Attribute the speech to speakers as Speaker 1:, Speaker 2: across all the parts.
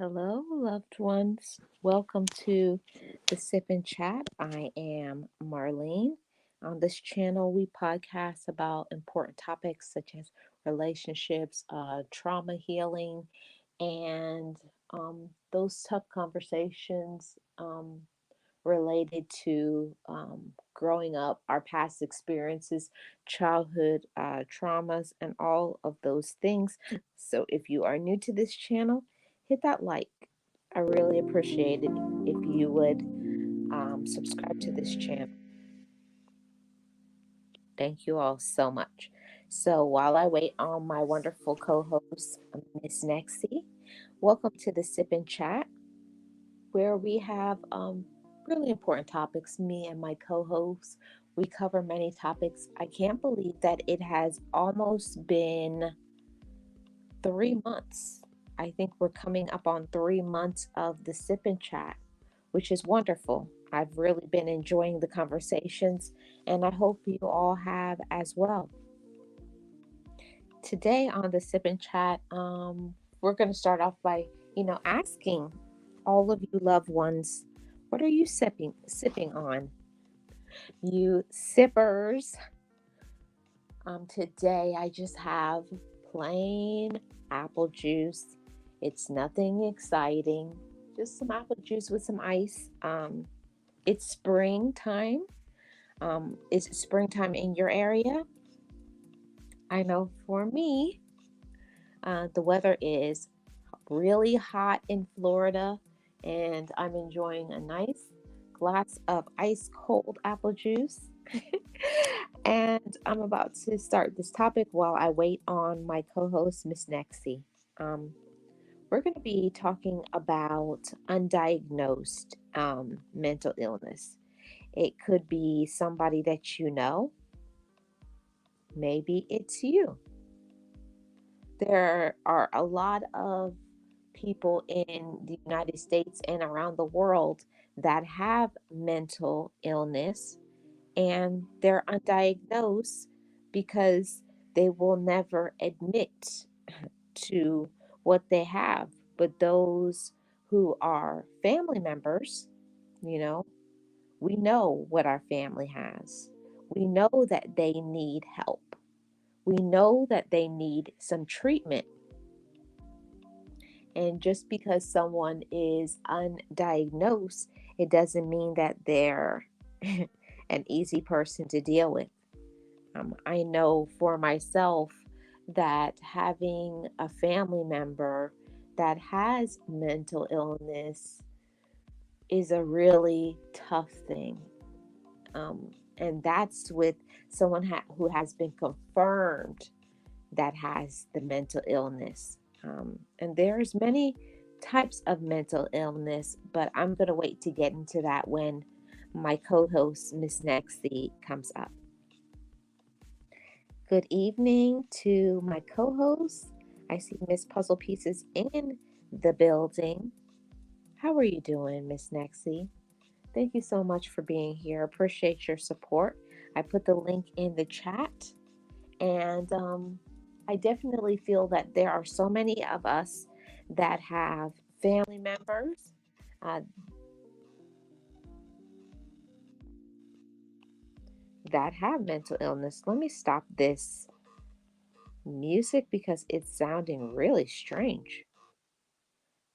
Speaker 1: Hello, loved ones. Welcome to the Sip and Chat. I am Marlene. On this channel, we podcast about important topics such as relationships, trauma healing, and those tough conversations related to growing up, our past experiences, childhood traumas, and all of those things. So, if you are new to this channel, hit that like. I really appreciate it if you would subscribe to this channel. Thank you all so much. So, while I wait on my wonderful co host, Miss Nexie, welcome to the Sip and Chat, where we have really important topics. Me and my co hosts, we cover many topics. I can't believe that it has almost been 3 months. I think we're coming up on 3 months of the Sip and Chat, which is wonderful. I've really been enjoying the conversations, and I hope you all have as well. Today on the Sip and Chat, we're going to start off by, asking all of you loved ones, what are you sipping on? You sippers. Today I just have plain apple juice. It's nothing exciting, just some apple juice with some ice. It's springtime. Is it springtime in your area? I know for me, the weather is really hot in Florida, and I'm enjoying a nice glass of ice cold apple juice. And I'm about to start this topic while I wait on my co host, Miss Nexie. Um, we're going to be talking about undiagnosed mental illness. It could be somebody that you know, maybe it's you. There are a lot of people in the United States and around the world that have mental illness and they're undiagnosed because they will never admit to what they have. But those who are family members, you know, we know what our family has. We know that they need help. We know that they need some treatment. And just because someone is undiagnosed, it doesn't mean that they're an easy person to deal with. I know for myself that having a family member that has mental illness is a really tough thing. And that's with someone who has been confirmed that has the mental illness. And there's many types of mental illness, but I'm going to wait to get into that when my co-host, Miss Nexie, comes up. Good evening to my co-host. I see Miss Puzzle Pieces in the building. How are you doing, Miss Nexie? Thank you so much for being here. Appreciate your support. I put the link in the chat, and I definitely feel that there are so many of us that have family members uh, that have mental illness. Let me stop this music because it's sounding really strange.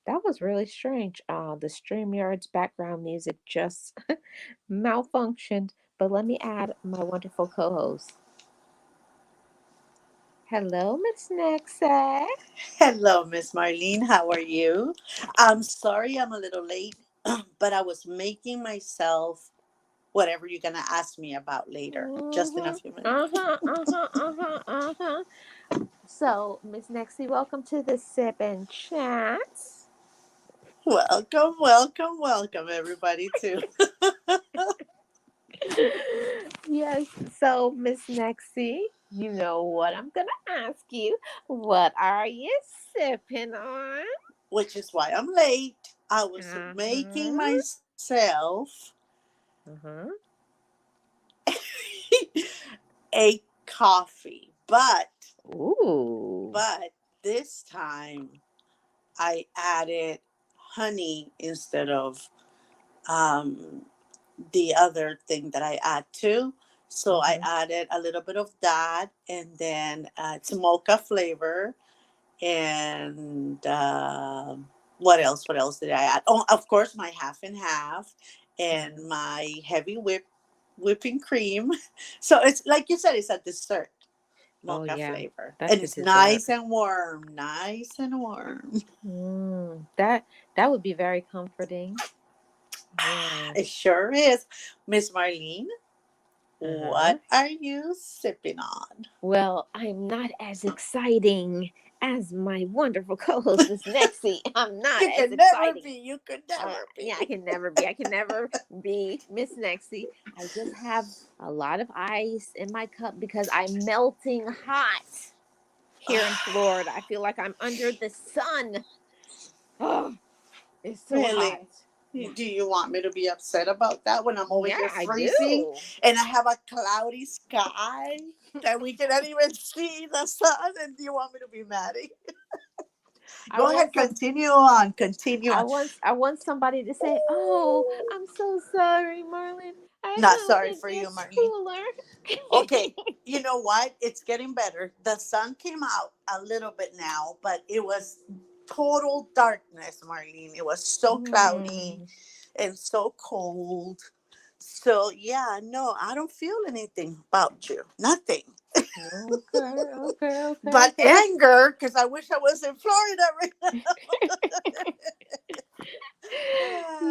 Speaker 1: That was really strange. The StreamYard's background music just malfunctioned. But let me add my wonderful co-host. Hello, Miss Nexa.
Speaker 2: Hello, Miss Marlene. How are you? I'm sorry I'm a little late, but I was making myself whatever you're going to ask me about later, just in a
Speaker 1: Mm-hmm.
Speaker 2: few minutes.
Speaker 1: Uh-huh. So, Miss Nexie, welcome to the Sip and Chats.
Speaker 2: Welcome, welcome, welcome, everybody, too.
Speaker 1: Yes, so Miss Nexie, you know what I'm gonna ask you. What are you sipping on?
Speaker 2: Which is why I'm late. I was making
Speaker 1: Uh-huh.
Speaker 2: myself
Speaker 1: Uh-huh.
Speaker 2: a coffee,
Speaker 1: Ooh.
Speaker 2: but this time I added honey instead of um, the other thing that I add to. So I
Speaker 1: Mm-hmm.
Speaker 2: added a little bit of that, and then it's mocha flavor. And what else? What else did I add? Oh, of course, my half and half, and my heavy whipping cream. So it's like you said, it's a dessert
Speaker 1: Oh
Speaker 2: mocha
Speaker 1: yeah,
Speaker 2: flavor, and
Speaker 1: that's a
Speaker 2: it's
Speaker 1: dessert.
Speaker 2: nice and warm, nice and warm.
Speaker 1: That would be very comforting. Yes.
Speaker 2: It sure is. Miss Marlene,
Speaker 1: Uh-huh.
Speaker 2: what are you sipping on?
Speaker 1: Well, I'm not as exciting as my wonderful co-host, Miss Nexie. I'm not
Speaker 2: You
Speaker 1: as
Speaker 2: can never
Speaker 1: exciting.
Speaker 2: be. You could never
Speaker 1: Yeah, I
Speaker 2: be.
Speaker 1: can never be. I can never be Miss Nexie. I just have a lot of ice in my cup because I'm melting hot here in Florida. I feel like I'm under the sun. Oh, it's so hot.
Speaker 2: Really?
Speaker 1: Yeah.
Speaker 2: Do you want me to be upset about that when I'm over
Speaker 1: Yeah,
Speaker 2: here
Speaker 1: I
Speaker 2: freezing
Speaker 1: do.
Speaker 2: and I have a cloudy sky that we cannot even see the sun? And you want me to be mad?
Speaker 1: I
Speaker 2: Go
Speaker 1: want
Speaker 2: ahead,
Speaker 1: some
Speaker 2: continue on, continue on.
Speaker 1: I want somebody to say, "Oh, I'm so sorry, Marlon. I
Speaker 2: Not
Speaker 1: know
Speaker 2: sorry
Speaker 1: it
Speaker 2: for you,
Speaker 1: gets
Speaker 2: Marlene.
Speaker 1: cooler."
Speaker 2: Okay, you know what? It's getting better. The sun came out a little bit now, but it was total darkness, Marlene. It was so cloudy
Speaker 1: Mm,
Speaker 2: and so cold. So yeah, no, I don't feel anything about you. Nothing.
Speaker 1: okay, okay, okay,
Speaker 2: But
Speaker 1: okay.
Speaker 2: anger, because I wish I was in Florida right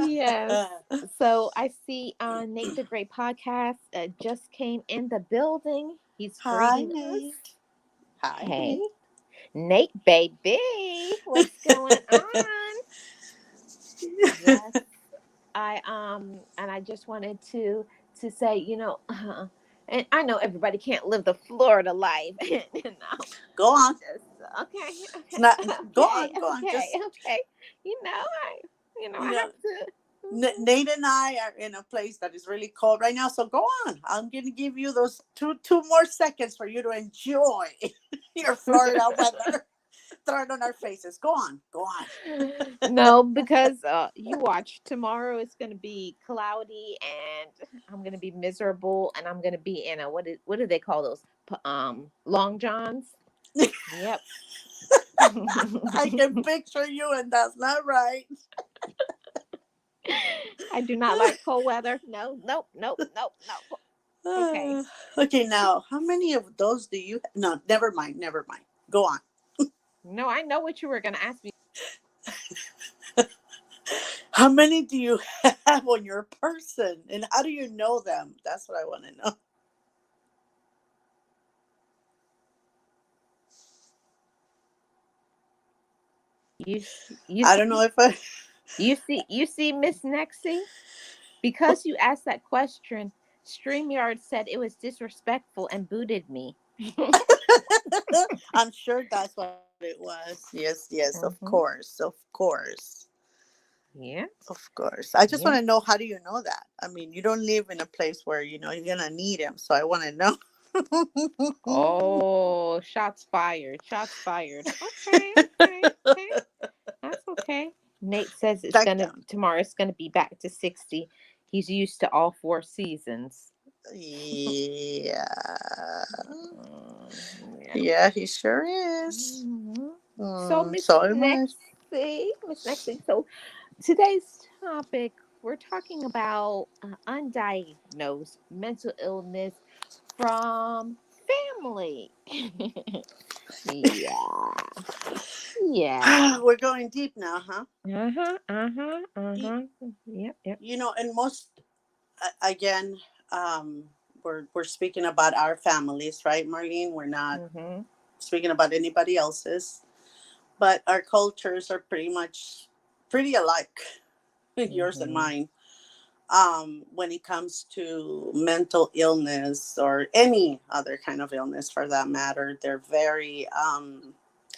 Speaker 1: Yes.
Speaker 2: now.
Speaker 1: So I see Nate the Great Podcast just came in the building. He's
Speaker 2: Hi,
Speaker 1: greeting us.
Speaker 2: Nate. Hi,
Speaker 1: Hey,
Speaker 2: Nate.
Speaker 1: Nate, baby, what's going on? Yes, and I just wanted to say, and I know everybody can't live the Florida life,
Speaker 2: Go on.
Speaker 1: just okay,
Speaker 2: It's
Speaker 1: okay,
Speaker 2: not. Go
Speaker 1: okay,
Speaker 2: on. Go on.
Speaker 1: okay,
Speaker 2: Just
Speaker 1: okay. I
Speaker 2: you know,
Speaker 1: have to.
Speaker 2: Nate and I are in a place that is really cold right now. So go on. I'm gonna give you those two more seconds for you to enjoy your Florida weather. Throw it on our faces. Go on. Go on.
Speaker 1: No, because you watch tomorrow. It's going to be cloudy, and I'm going to be miserable, and I'm going to be in a what do they call those? Long johns. Yep.
Speaker 2: I can picture you, and that's not right.
Speaker 1: I do not like cold weather. No, nope, nope, nope, nope. Okay.
Speaker 2: Okay, now how many of those do you? No, never mind. Never mind. Go on.
Speaker 1: No, I know what you were going to ask me.
Speaker 2: How many do you have on your person, and how do you know them? That's what I want to know.
Speaker 1: You
Speaker 2: I don't
Speaker 1: see
Speaker 2: know if I.
Speaker 1: you see Miss Nexie, because you asked that question. StreamYard said it was disrespectful and booted me.
Speaker 2: I'm sure that's what it was. Yes, yes, of
Speaker 1: Hmm.
Speaker 2: course, of course,
Speaker 1: Yeah,
Speaker 2: of course. I just want to
Speaker 1: yeah.
Speaker 2: know, how do you know that? I mean, you don't live in a place where you're gonna need him, so I want to know.
Speaker 1: Oh, shots fired. Shots fired. Okay, okay, okay. That's okay. Nate says
Speaker 2: Duck down.
Speaker 1: tomorrow it's gonna be back to 60. He's used to all four seasons.
Speaker 2: Yeah,
Speaker 1: Yeah.
Speaker 2: yeah, he sure is.
Speaker 1: Mhm. So
Speaker 2: So am I.
Speaker 1: Miss Nexie. So today's topic, we're talking about undiagnosed mental illness from family. Yeah. Yeah.
Speaker 2: We're going deep now, huh?
Speaker 1: Uh-huh. Uh-huh.
Speaker 2: You,
Speaker 1: Uh-huh. Yep. Yep.
Speaker 2: and most again, um, we're speaking about our families, right, Marlene? We're not
Speaker 1: Mm-hmm.
Speaker 2: speaking about anybody else's, but our cultures are pretty alike, yours and
Speaker 1: Mm-hmm.
Speaker 2: mine. When it comes to mental illness or any other kind of illness for that matter, they're very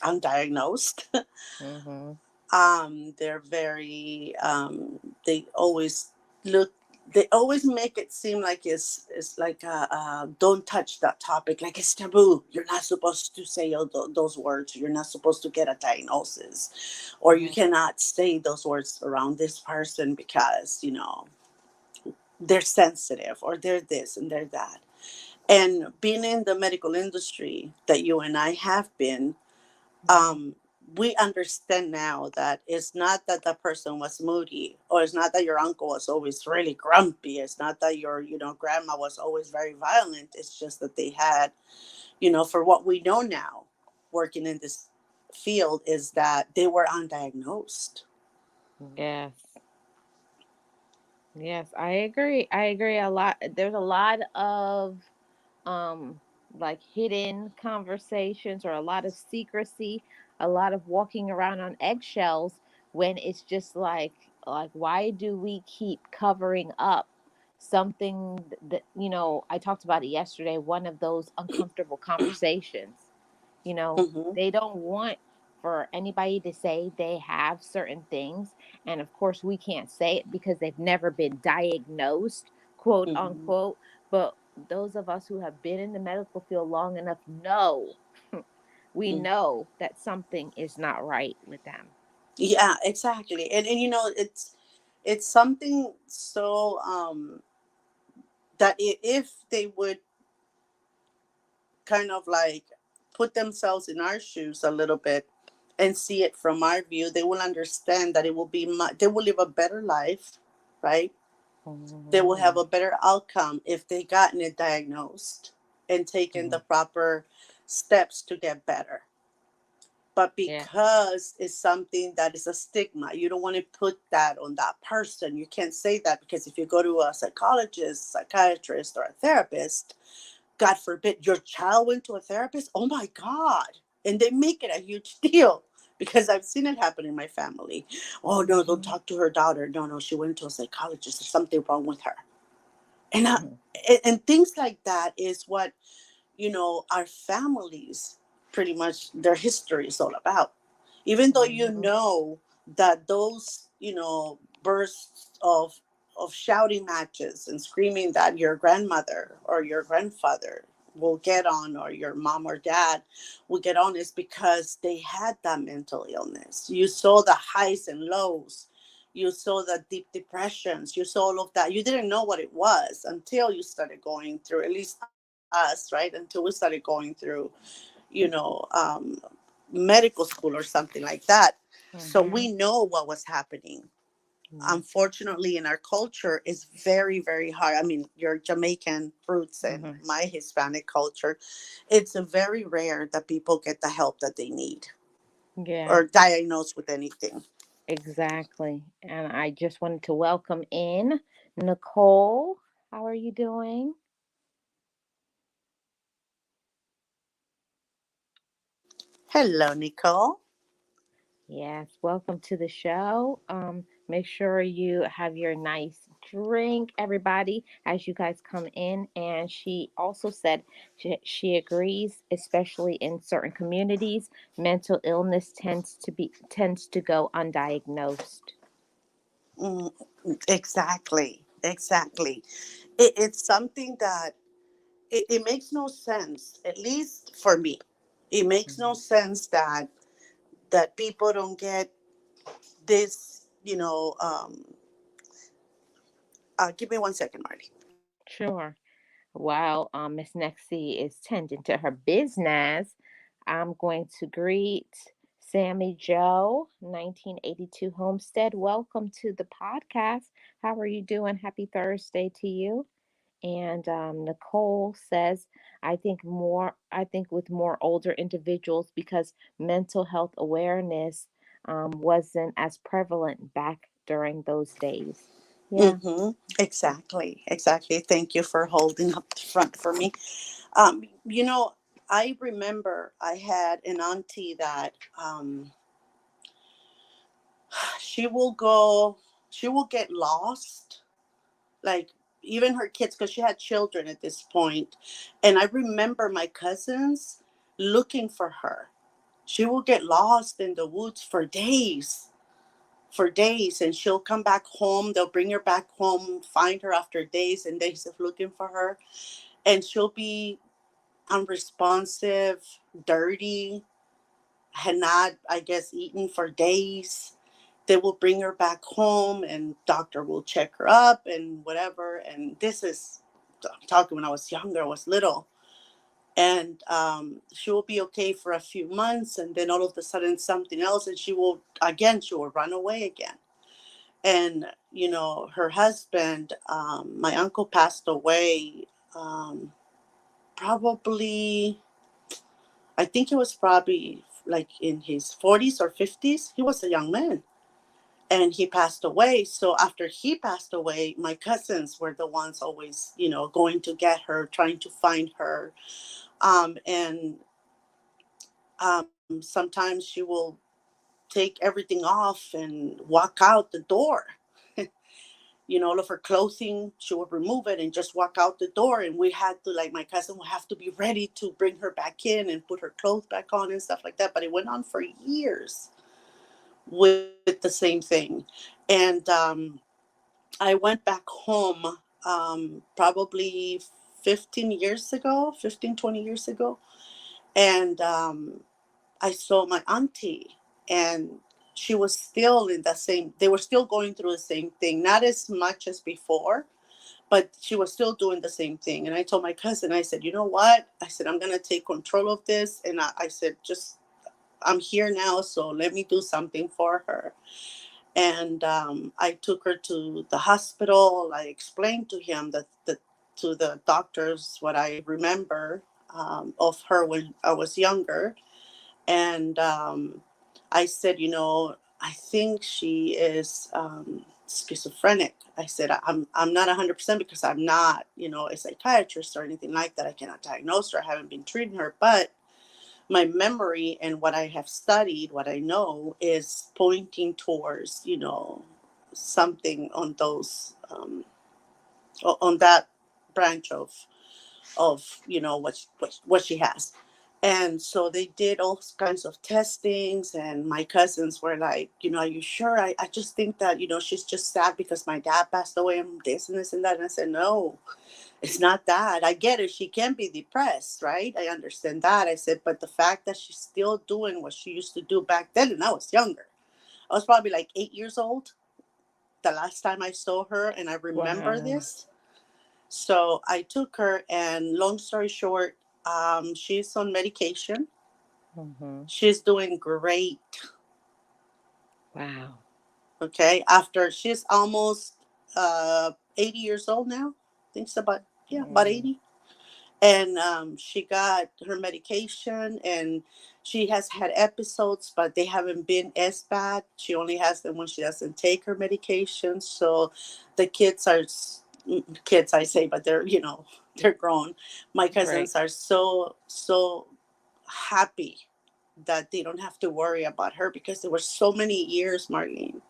Speaker 2: undiagnosed.
Speaker 1: Mm-hmm.
Speaker 2: They're very they always look they always make it seem like it's like don't touch that topic, like it's taboo. You're not supposed to say those words. You're not supposed to get a diagnosis, or you
Speaker 1: Mhm.
Speaker 2: cannot say those words around this person because they're sensitive, or they're this and they're that. And being in the medical industry that you and I have been,
Speaker 1: Mhm.
Speaker 2: um, we understand now that it's not that the person was moody, or it's not that your uncle was always really grumpy. It's not that your, grandma was always very violent. It's just that they had, for what we know now, working in this field, is that they were undiagnosed.
Speaker 1: Yes. Yes, I agree. I agree a lot. There's a lot of um like hidden conversations, or a lot of secrecy, a lot of walking around on eggshells, when it's just like why do we keep covering up something that, I talked about it yesterday, one of those uncomfortable conversations.
Speaker 2: Hmm.
Speaker 1: They don't want for anybody to say they have certain things. And of course, we can't say it because they've never been diagnosed, quote
Speaker 2: Hmm.
Speaker 1: unquote. But those of us who have been in the medical field long enough know, we know that something is not right with them.
Speaker 2: Yeah, exactly. And it's something so that if they would kind of like put themselves in our shoes a little bit and see it from our view, they will understand that it will be they will live a better life, right? They will have
Speaker 1: Mhm.
Speaker 2: a better outcome if they gotten it diagnosed and taken the
Speaker 1: Mhm.
Speaker 2: proper steps to get better. But
Speaker 1: Yeah.
Speaker 2: because it's something that is a stigma, you don't want to put that on that person. You can't say that, because if you go to a psychologist, psychiatrist, or a therapist, God forbid your child went to a therapist, oh my God. And they make it a huge deal, because I've seen it happen in my family. Oh no, don't
Speaker 1: Mhm.
Speaker 2: talk to her daughter. No, no, she went to a psychologist. There's something wrong with her. And,
Speaker 1: Mhm.
Speaker 2: and things like that is what, our families, pretty much their history is all about. Even though
Speaker 1: Mhm.
Speaker 2: that those, bursts of shouting matches and screaming that your grandmother or your grandfather will get on, or your mom or dad will get on, is because they had that mental illness. You saw the highs and lows. You saw the deep depressions. You saw all of that. You didn't know what it was until you started going through, at least us, right? Until we started going through, you know, medical school or something like that. So we
Speaker 1: Mhm.
Speaker 2: know what was happening.
Speaker 1: Mhm.
Speaker 2: Unfortunately, in our culture, is very, very hard. I mean, your Jamaican roots and
Speaker 1: Mhm.
Speaker 2: my Hispanic culture, it's very rare that people get the help that they need
Speaker 1: Yeah.
Speaker 2: or diagnosed with anything.
Speaker 1: Exactly. And I just wanted to welcome in Nicole. How are you doing?
Speaker 2: Hello, Nicole.
Speaker 1: Yes, welcome to the show. Make sure you have your nice drink, everybody, as you guys come in. And she also said she agrees, especially in certain communities, mental illness tends to go undiagnosed.
Speaker 2: Mm, exactly, exactly. It's something that it makes no sense, at least for me. It makes no
Speaker 1: Mhm.
Speaker 2: sense that people don't get this, give me 1 second, Marty.
Speaker 1: Sure. While Miss Nexie is tending to her business, I'm going to greet Sammy Joe, 1982 Homestead. Welcome to the podcast. How are you doing? Happy Thursday to you. And Nicole says, I think with more older individuals, because mental health awareness wasn't as prevalent back during those days. Yeah.
Speaker 2: Mm-hmm. Exactly, exactly. Thank you for holding up the front for me. You know, I remember I had an auntie that she will go, she will get lost, like even her kids, because she had children at this point. And I remember my cousins looking for her. She will get lost in the woods for days, for days, and she'll come back home. They'll bring her back home, find her after days and days of looking for her, and she'll be unresponsive, dirty, had not, I guess, eaten for days. They will bring her back home, and doctor will check her up and whatever. And this is, I'm talking when I was younger, I was little. And she will be okay for a few months, and then all of a sudden something else, and she will run away again. And her husband, my uncle, passed away, um, probably, I think he was probably like in his 40s or 50s. He was a young man, and he passed away. So after he passed away, my cousins were the ones always, going to get her, trying to find her. And sometimes she will take everything off and walk out the door. All of her clothing, she would remove it and just walk out the door. And we had to, like, my cousin would have to be ready to bring her back in and put her clothes back on and stuff like that. But it went on for years with the same thing. And I went back home, probably 15 years ago, 15, 20 years ago. And I saw my auntie, and she was still in the same, they were still going through the same thing, not as much as before, but she was still doing the same thing. And I told my cousin, I said, you know what? I said, I'm going to take control of this. And I said, just, I'm here now, so let me do something for her. And I took her to the hospital. I explained to him to the doctors what I remember of her when I was younger. And I said, I think she is schizophrenic. I said, I'm not 100% because I'm not, a psychiatrist or anything like that. I cannot diagnose her. I haven't been treating her. But my memory and what I have studied, what I know, is pointing towards, something on those, on that branch of what she has. And so they did all kinds of testings, and my cousins were like, are you sure? I just think that she's just sad because my dad passed away and this and this and that. And I said, no, it's not that. I get it, she can be depressed, right? I understand that. I said, but the fact that she's still doing what she used to do back then, and I was younger, I was probably like 8 years old the last time I saw her, and I remember
Speaker 1: Wow.
Speaker 2: this. So I took her, and long story short, she's on medication.
Speaker 1: Mm-hmm.
Speaker 2: She's doing great.
Speaker 1: Wow.
Speaker 2: Okay, after she's almost 80 years old now. I think it's about, yeah, about
Speaker 1: Mm.
Speaker 2: 80. And she got her medication, and she has had episodes, but they haven't been as bad. She only has them when she doesn't take her medication. So the kids are kids, I say, but they're they're grown. My
Speaker 1: Right.
Speaker 2: cousins are so happy that they don't have to worry about her, because there were so many years, Marlene,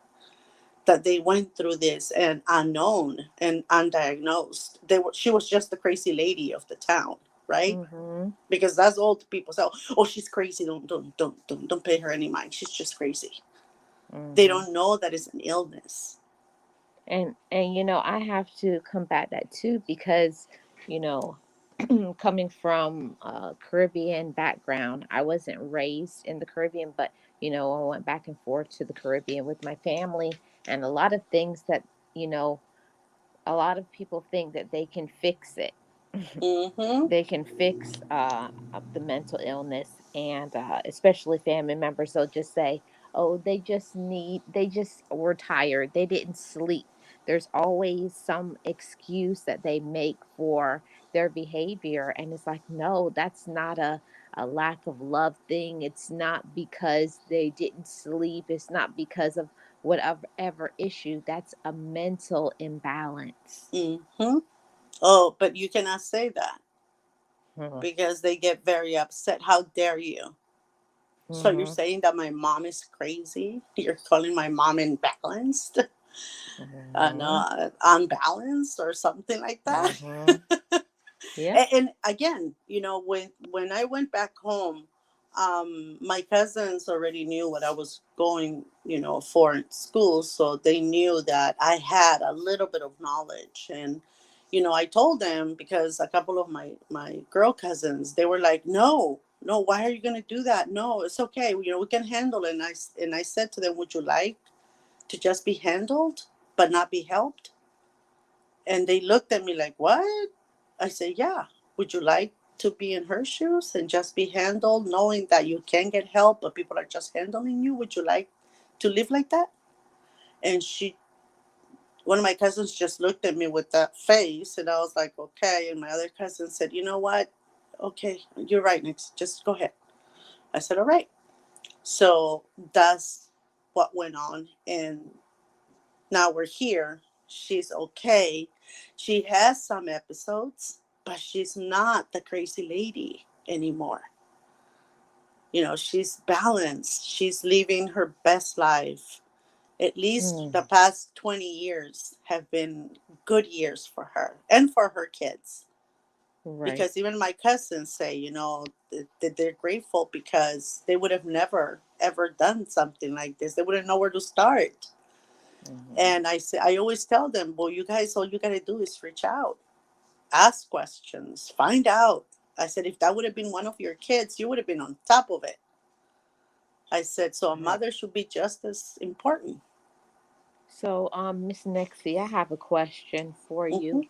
Speaker 2: that they went through this and unknown and undiagnosed. She was just the crazy lady of the town, right?
Speaker 1: Mm-hmm.
Speaker 2: Because that's all the people say. Oh, she's crazy. Don't pay her any mind. She's just crazy. They
Speaker 1: Mm-hmm.
Speaker 2: don't know that it's an illness.
Speaker 1: And I have to combat that too because you know coming from a Caribbean background, I wasn't raised in the Caribbean, but I went back and forth to the Caribbean with my family, and a lot of things that you know a lot of people think that they can fix it.
Speaker 2: Mm-hmm.
Speaker 1: They can fix the mental illness, and especially family members, they'll just say, oh, they just were tired, they didn't sleep. There's always some excuse that they make for their behavior, and it's like, no, that's not a lack of love thing. It's not because they didn't sleep, it's not because of whatever issue. That's a mental imbalance.
Speaker 2: Mm-hmm. Oh, but you cannot say that,
Speaker 1: Hmm.
Speaker 2: because they get very upset. How dare you? So you're
Speaker 1: Hmm.
Speaker 2: saying that my mom is crazy? You're calling my mom imbalanced?
Speaker 1: Hmm.
Speaker 2: No, unbalanced or something like that?
Speaker 1: Hmm. Yep.
Speaker 2: And again, when I went back home, My cousins already knew what I was going, for in school, so they knew that I had a little bit of knowledge. And I told them, because a couple of my girl cousins, they were like, no, no, why are you going to do that? No, it's okay, we can handle it. And I said to them, would you like to just be handled but not be helped? And they looked at me like, what? I said, yeah. Would you like to be in her shoes and just be handled, knowing that you can get help, but people are just handling you? Would you like to live like that? And one of my cousins just looked at me with that face, and I was like, okay. And my other cousin said, you know what? Okay, you're right, Nick. Just go ahead. I said, all right. So that's what went on. And now we're here. She's okay. She has some episodes, but she's not the crazy lady anymore. She's balanced. She's living her best life. At least
Speaker 1: Mm,
Speaker 2: the past 20 years have been good years for her and for her kids.
Speaker 1: right.
Speaker 2: Because even my cousins say, that they're grateful, because they would have never, ever done something like this. They wouldn't know where to start.
Speaker 1: Hmm.
Speaker 2: And I always tell them, well, you guys, all you got to do is reach out, ask questions, find out. I said, if that would have been one of your kids, you would have been on top of it. I said, so a
Speaker 1: Right.
Speaker 2: mother should be just as important.
Speaker 1: So, Miss Nixie, I have a question for you.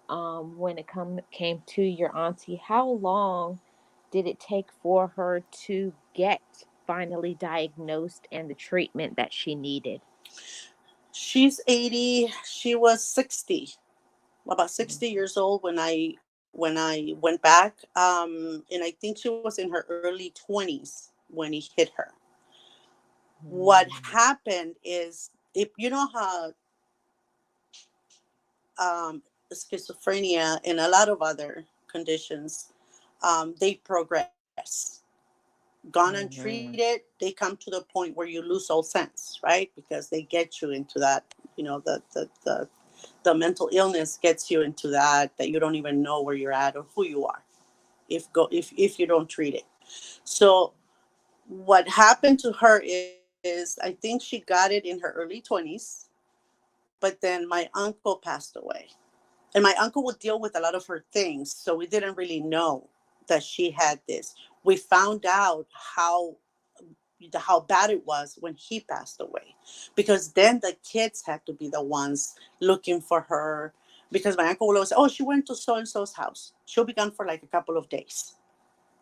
Speaker 2: Hmm.
Speaker 1: When it came to your auntie, how long did it take for her to get finally diagnosed and the treatment that she needed?
Speaker 2: She's 80. She was 60, about
Speaker 1: Mm.
Speaker 2: 60 years old when I went back. And I think she was in her early 20s when he hit her. What
Speaker 1: Mm.
Speaker 2: happened is, if you know how, schizophrenia and a lot of other conditions, they progress. Gone untreated,
Speaker 1: Mhm.
Speaker 2: they come to the point where you lose all sense, right? Because they get you into that, the mental illness gets you into that you don't even know where you're at or who you are, if you don't treat it. So what happened to her is, I think she got it in her early 20s, but then my uncle passed away. And my uncle would deal with a lot of her things, so we didn't really know that she had this. We found out how bad it was when he passed away, because then the kids had to be the ones looking for her, because my uncle would always say, oh, she went to so and so's house, she'll be gone for like a couple of days.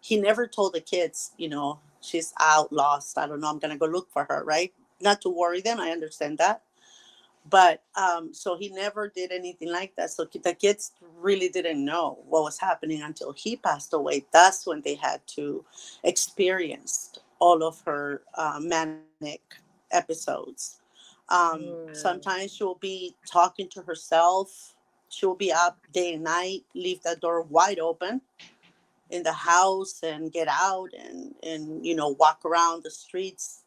Speaker 2: He never told the kids, she's out, lost, I don't know, I'm gonna go look for her, right? Not to worry them, I understand that. But so he never did anything like that, so the kids really didn't know what was happening until he passed away. That's when they had to experience all of her manic episodes.
Speaker 1: Mm.
Speaker 2: Sometimes she'll be talking to herself. She'll be up day and night, leave the door wide open in the house and get out and walk around the streets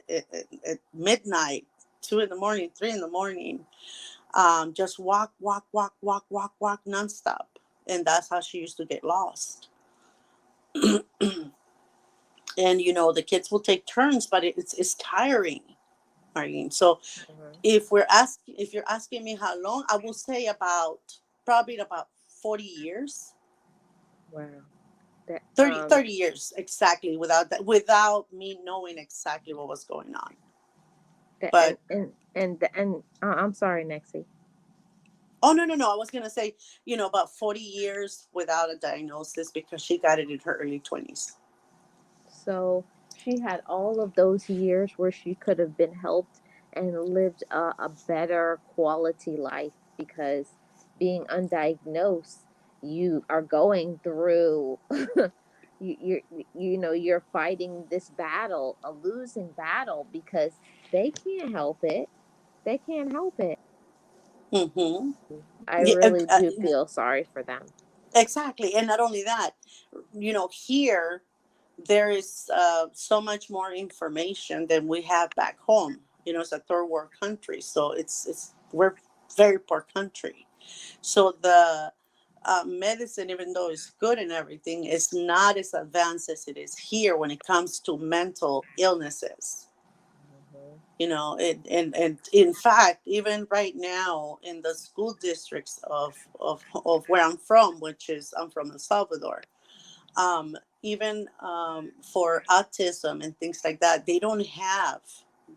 Speaker 2: at midnight, 2 in the morning, 3 in the morning. Just walk, walk, walk, walk, walk, walk nonstop. And that's how she used to get lost. And the kids will take turns, but it's tiring, Marine. So
Speaker 1: Mhm.
Speaker 2: if you're asking me how long, I will say probably about 40 years.
Speaker 1: Wow. That
Speaker 2: 30 years exactly, without me knowing exactly what was going on.
Speaker 1: that
Speaker 2: But
Speaker 1: I'm sorry, Nexie.
Speaker 2: oh, no, no, no, I was going to say, about 40 years without a diagnosis, because she got it in her early 20s.
Speaker 1: So she had all of those years where she could have been helped and lived a better quality life because being undiagnosed, you are going through you're fighting this battle, a losing battle because they can't help it. They can't help it.
Speaker 2: Mm-hmm.
Speaker 1: I
Speaker 2: Yeah,
Speaker 1: really do feel sorry for them.
Speaker 2: exactly. And not only that, here there is so much more information than we have back home. It's a third world country, so we're very poor country. So medicine, even though it's good and everything, is not as advanced as it is here when it comes to mental illnesses.
Speaker 1: Mhm.
Speaker 2: And in fact, even right now in the school districts of where I'm from, which is I'm from El Salvador, even for autism and things like that, they don't have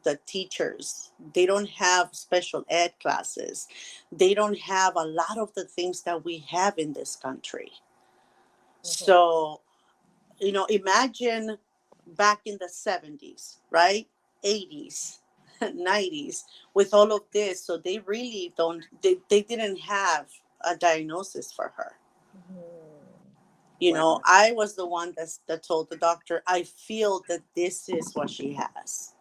Speaker 2: the teachers, they don't have special ed classes, they don't have a lot of the things that we have in this country.
Speaker 1: Mhm.
Speaker 2: So, imagine back in the 70s, right? 80s, 90s, with all of this. So they really they didn't have a diagnosis for her.
Speaker 1: Mhm. Wow.
Speaker 2: I was the one that told the doctor, I feel that this is what she has.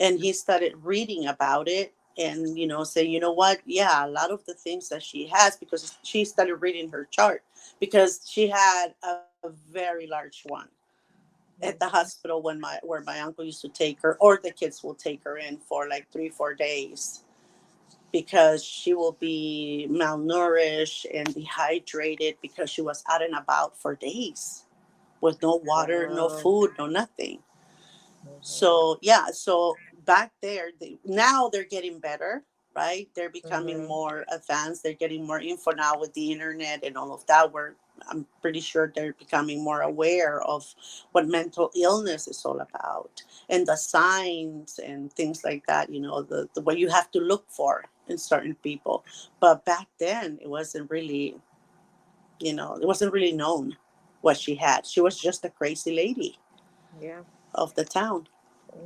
Speaker 2: And he started reading about it and, saying, you know what? Yeah, a lot of the things that she has, because she started reading her chart, because she had a very large one at the
Speaker 1: Mhm.
Speaker 2: hospital where my uncle used to take her, or the kids will take her in for like 3-4 days, because she will be malnourished and dehydrated because she was out and about for days with no water, no
Speaker 1: Wow.
Speaker 2: food, no nothing.
Speaker 1: Mhm.
Speaker 2: So yeah, so back there, now they're getting better, right? They're becoming
Speaker 1: Mhm.
Speaker 2: more advanced. They're getting more info now with the internet and all of that. Where I'm pretty sure they're becoming more aware of what mental illness is all about, and the signs and things like that. The what you have to look for in certain people. But back then, it wasn't really known what she had. She was just a crazy lady
Speaker 1: Yeah.
Speaker 2: of the town.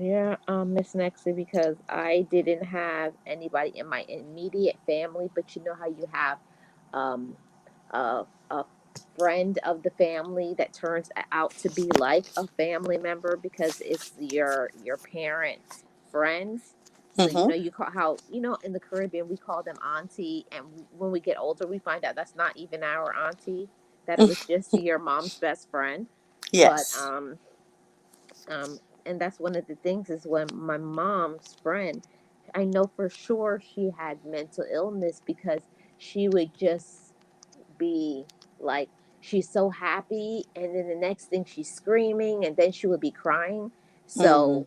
Speaker 1: Yeah, Miss Nexie, because I didn't have anybody in my immediate family, but you know how you have um, a friend of the family that turns out to be like a family member because it's your parents' friends. So
Speaker 2: Mm-hmm.
Speaker 1: you call how in the Caribbean we call them auntie, and when we get older we find out that's not even our auntie, that it was just your mom's best friend. But
Speaker 2: Yes.
Speaker 1: um, and that's one of the things is when my mom's friend, I know for sure she had mental illness because she would just be like, she's so happy, and then the next thing she's screaming, and then she would be crying.
Speaker 2: Mm,
Speaker 1: So,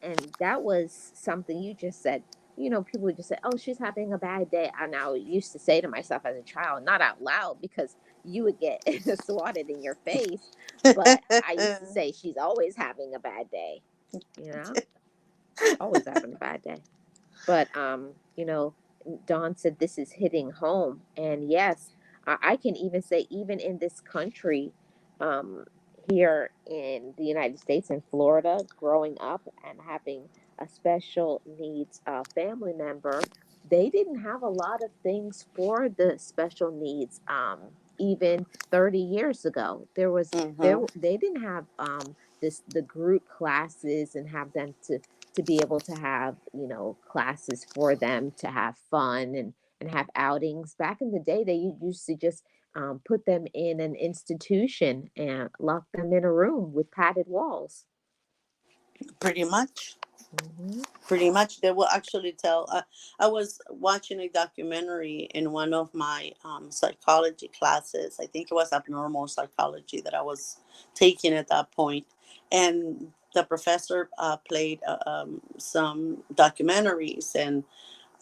Speaker 1: and that was something you just said. People would just say, "Oh, she's having a bad day." And I used to say to myself as a child, not out loud because you would get swatted in your face, but I used to say, "She's always having a bad day." You know, she's always having a bad day. But Dawn said this is hitting home, and yes, I can even say even in this country, um, here in the United States in Florida, growing up and having a special needs family member, they didn't have a lot of things for the special needs. Even 30 years ago,
Speaker 2: mm-hmm.
Speaker 1: they didn't have the group classes and have them to be able to have classes for them to have fun and have outings. Back in the day they used to just put them in an institution and lock them in a room with padded walls.
Speaker 2: Pretty much.
Speaker 1: Hmm.
Speaker 2: Pretty much. They will actually tell. I was watching a documentary in one of my psychology classes. I think it was abnormal psychology that I was taking at that point. And the professor played some documentaries, and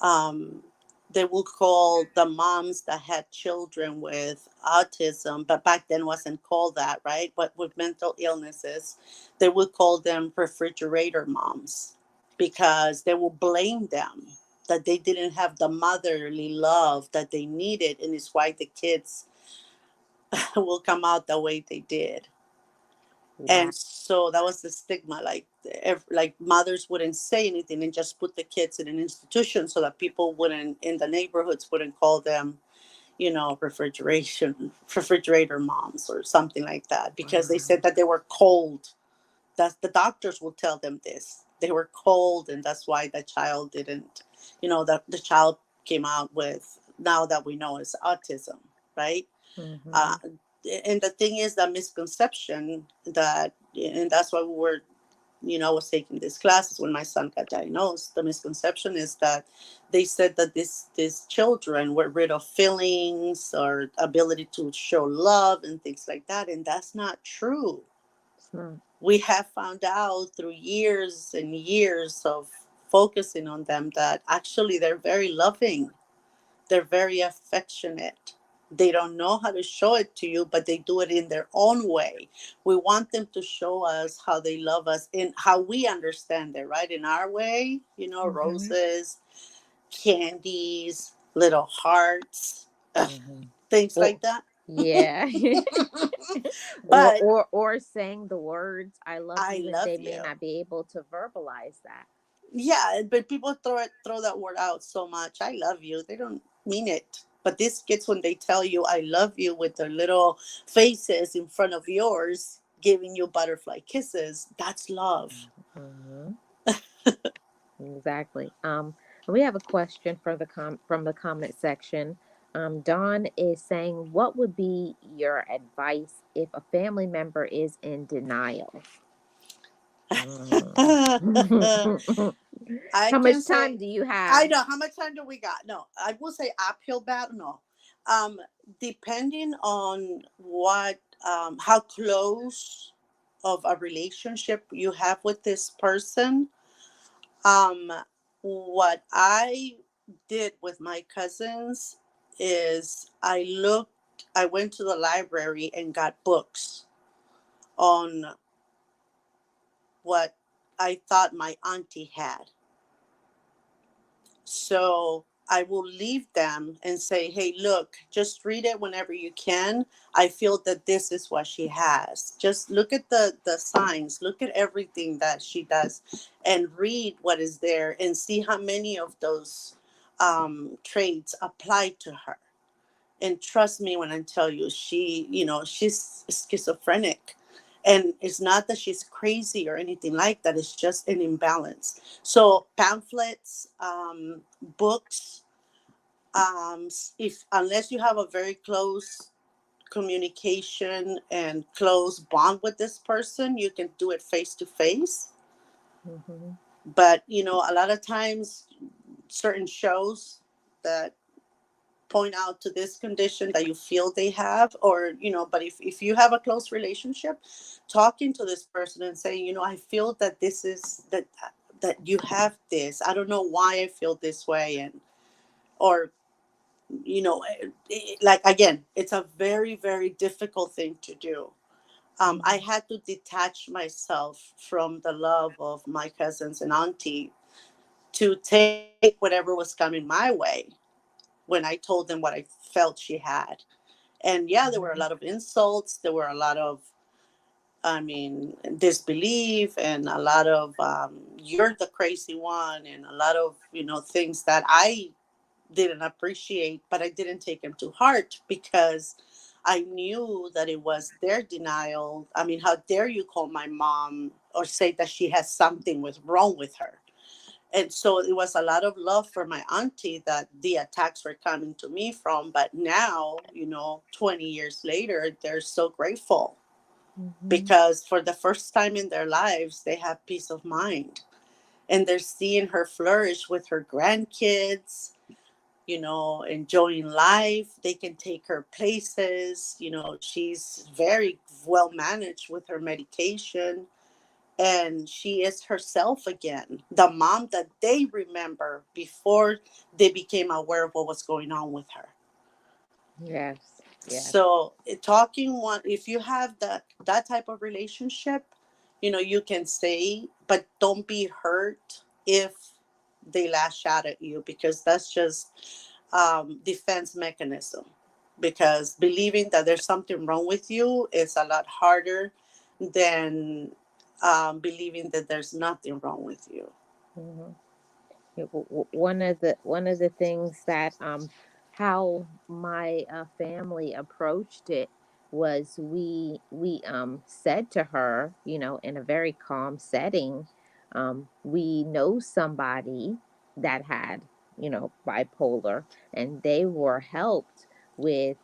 Speaker 2: um, they would call the moms that had children with autism, but back then wasn't called that, right? But with mental illnesses, they would call them refrigerator moms, because they will blame them that they didn't have the motherly love that they needed, and it's why the kids will come out the way they did.
Speaker 1: Wow.
Speaker 2: And so that was the stigma, like like mothers wouldn't say anything and just put the kids in an institution so that people wouldn't in the neighborhoods wouldn't call them, refrigerator moms or something like that, because they said
Speaker 1: Wow.
Speaker 2: that they were cold. That the doctors will tell them this, they were cold, and that's why the child didn't, that the child came out with, now that we know, is autism, right? uh,
Speaker 1: Hmm.
Speaker 2: and the thing is that misconception, that, and that's why we were I was taking these classes when my son got diagnosed. The misconception is that they said that these children were rid of feelings or ability to show love and things like that, and that's not true.
Speaker 1: It's not.
Speaker 2: We have found out through years and years of focusing on them that actually they're very loving, they're very affectionate. They don't know how to show it to you, but they do it in their own way. We want them to show us how they love us in how we understand it, right? In our way,
Speaker 1: Mm-hmm.
Speaker 2: roses, candies, little hearts,
Speaker 1: Mm-hmm.
Speaker 2: things
Speaker 1: Or,
Speaker 2: like that.
Speaker 1: yeah.
Speaker 2: But
Speaker 1: Or saying the words "I love
Speaker 2: I
Speaker 1: you," and
Speaker 2: love
Speaker 1: they may
Speaker 2: you.
Speaker 1: not be able to verbalize that.
Speaker 2: Yeah, but people throw that word out so much. I love you. They don't mean it. But these kids, when they tell you I love you with their little faces in front of yours, giving you butterfly kisses, that's love.
Speaker 1: Mm-hmm. Exactly. We have a question for from the comment section. Dawn is saying, "What would be your advice if a family member is in denial?" Mm.
Speaker 2: I
Speaker 1: How
Speaker 2: can
Speaker 1: much time
Speaker 2: say,
Speaker 1: do you
Speaker 2: I
Speaker 1: have?
Speaker 2: know how much time do we got? No, I will say uphill battle. No, um, depending on how close of a relationship you have with this person. Um, what I did with my cousins is I went to the library and got books on what I thought my auntie had. So I will leave them and say, hey, look, just read it whenever you can. I feel that this is what she has. Just look at the signs, look at everything that she does, and read what is there and see how many of those traits apply to her. And trust me when I tell you, she's schizophrenic. And it's not that she's crazy or anything like that. It's just an imbalance. So pamphlets, books, if unless you have a very close communication and close bond with this person, you can do it face to face.
Speaker 1: Mm-hmm.
Speaker 2: But a lot of times, certain shows that point out to this condition that you feel they have, or but if you have a close relationship, talking to this person and saying, I feel that this is that you have this, I don't know why I feel this way, and or like, again, it's a very, very difficult thing to do. I
Speaker 1: Mm-hmm.
Speaker 2: had to detach myself from the love of my cousins and auntie to take whatever was coming my way when I told them what I felt she had. And yeah, there were a lot of insults, there were a lot of, I mean, disbelief, and a lot of you're the crazy one, and a lot of things that I didn't appreciate, but I didn't take them to heart because I knew that it was their denial. I mean, how dare you call my mom or say that she has something with wrong with her? And so it was a lot of love for my auntie that the attacks were coming to me from. But now, 20 years later, they're so grateful
Speaker 1: Mm-hmm.
Speaker 2: because for the first time in their lives, they have peace of mind. And they're seeing her flourish with her grandkids, enjoying life. They can take her places. She's very well managed with her medication, and she is herself again, the mom that they remember before they became aware of what was going on with her.
Speaker 1: Yes. Yes.
Speaker 2: So talking one, if you have that type of relationship, you can say, but don't be hurt if they lash out at you, because that's just defense mechanism. Because believing that there's something wrong with you is a lot harder than believing that there's nothing wrong with you.
Speaker 1: Mm-hmm. One of the things that how my family approached it was we said to her, in a very calm setting, we know somebody that had, bipolar, and they were helped with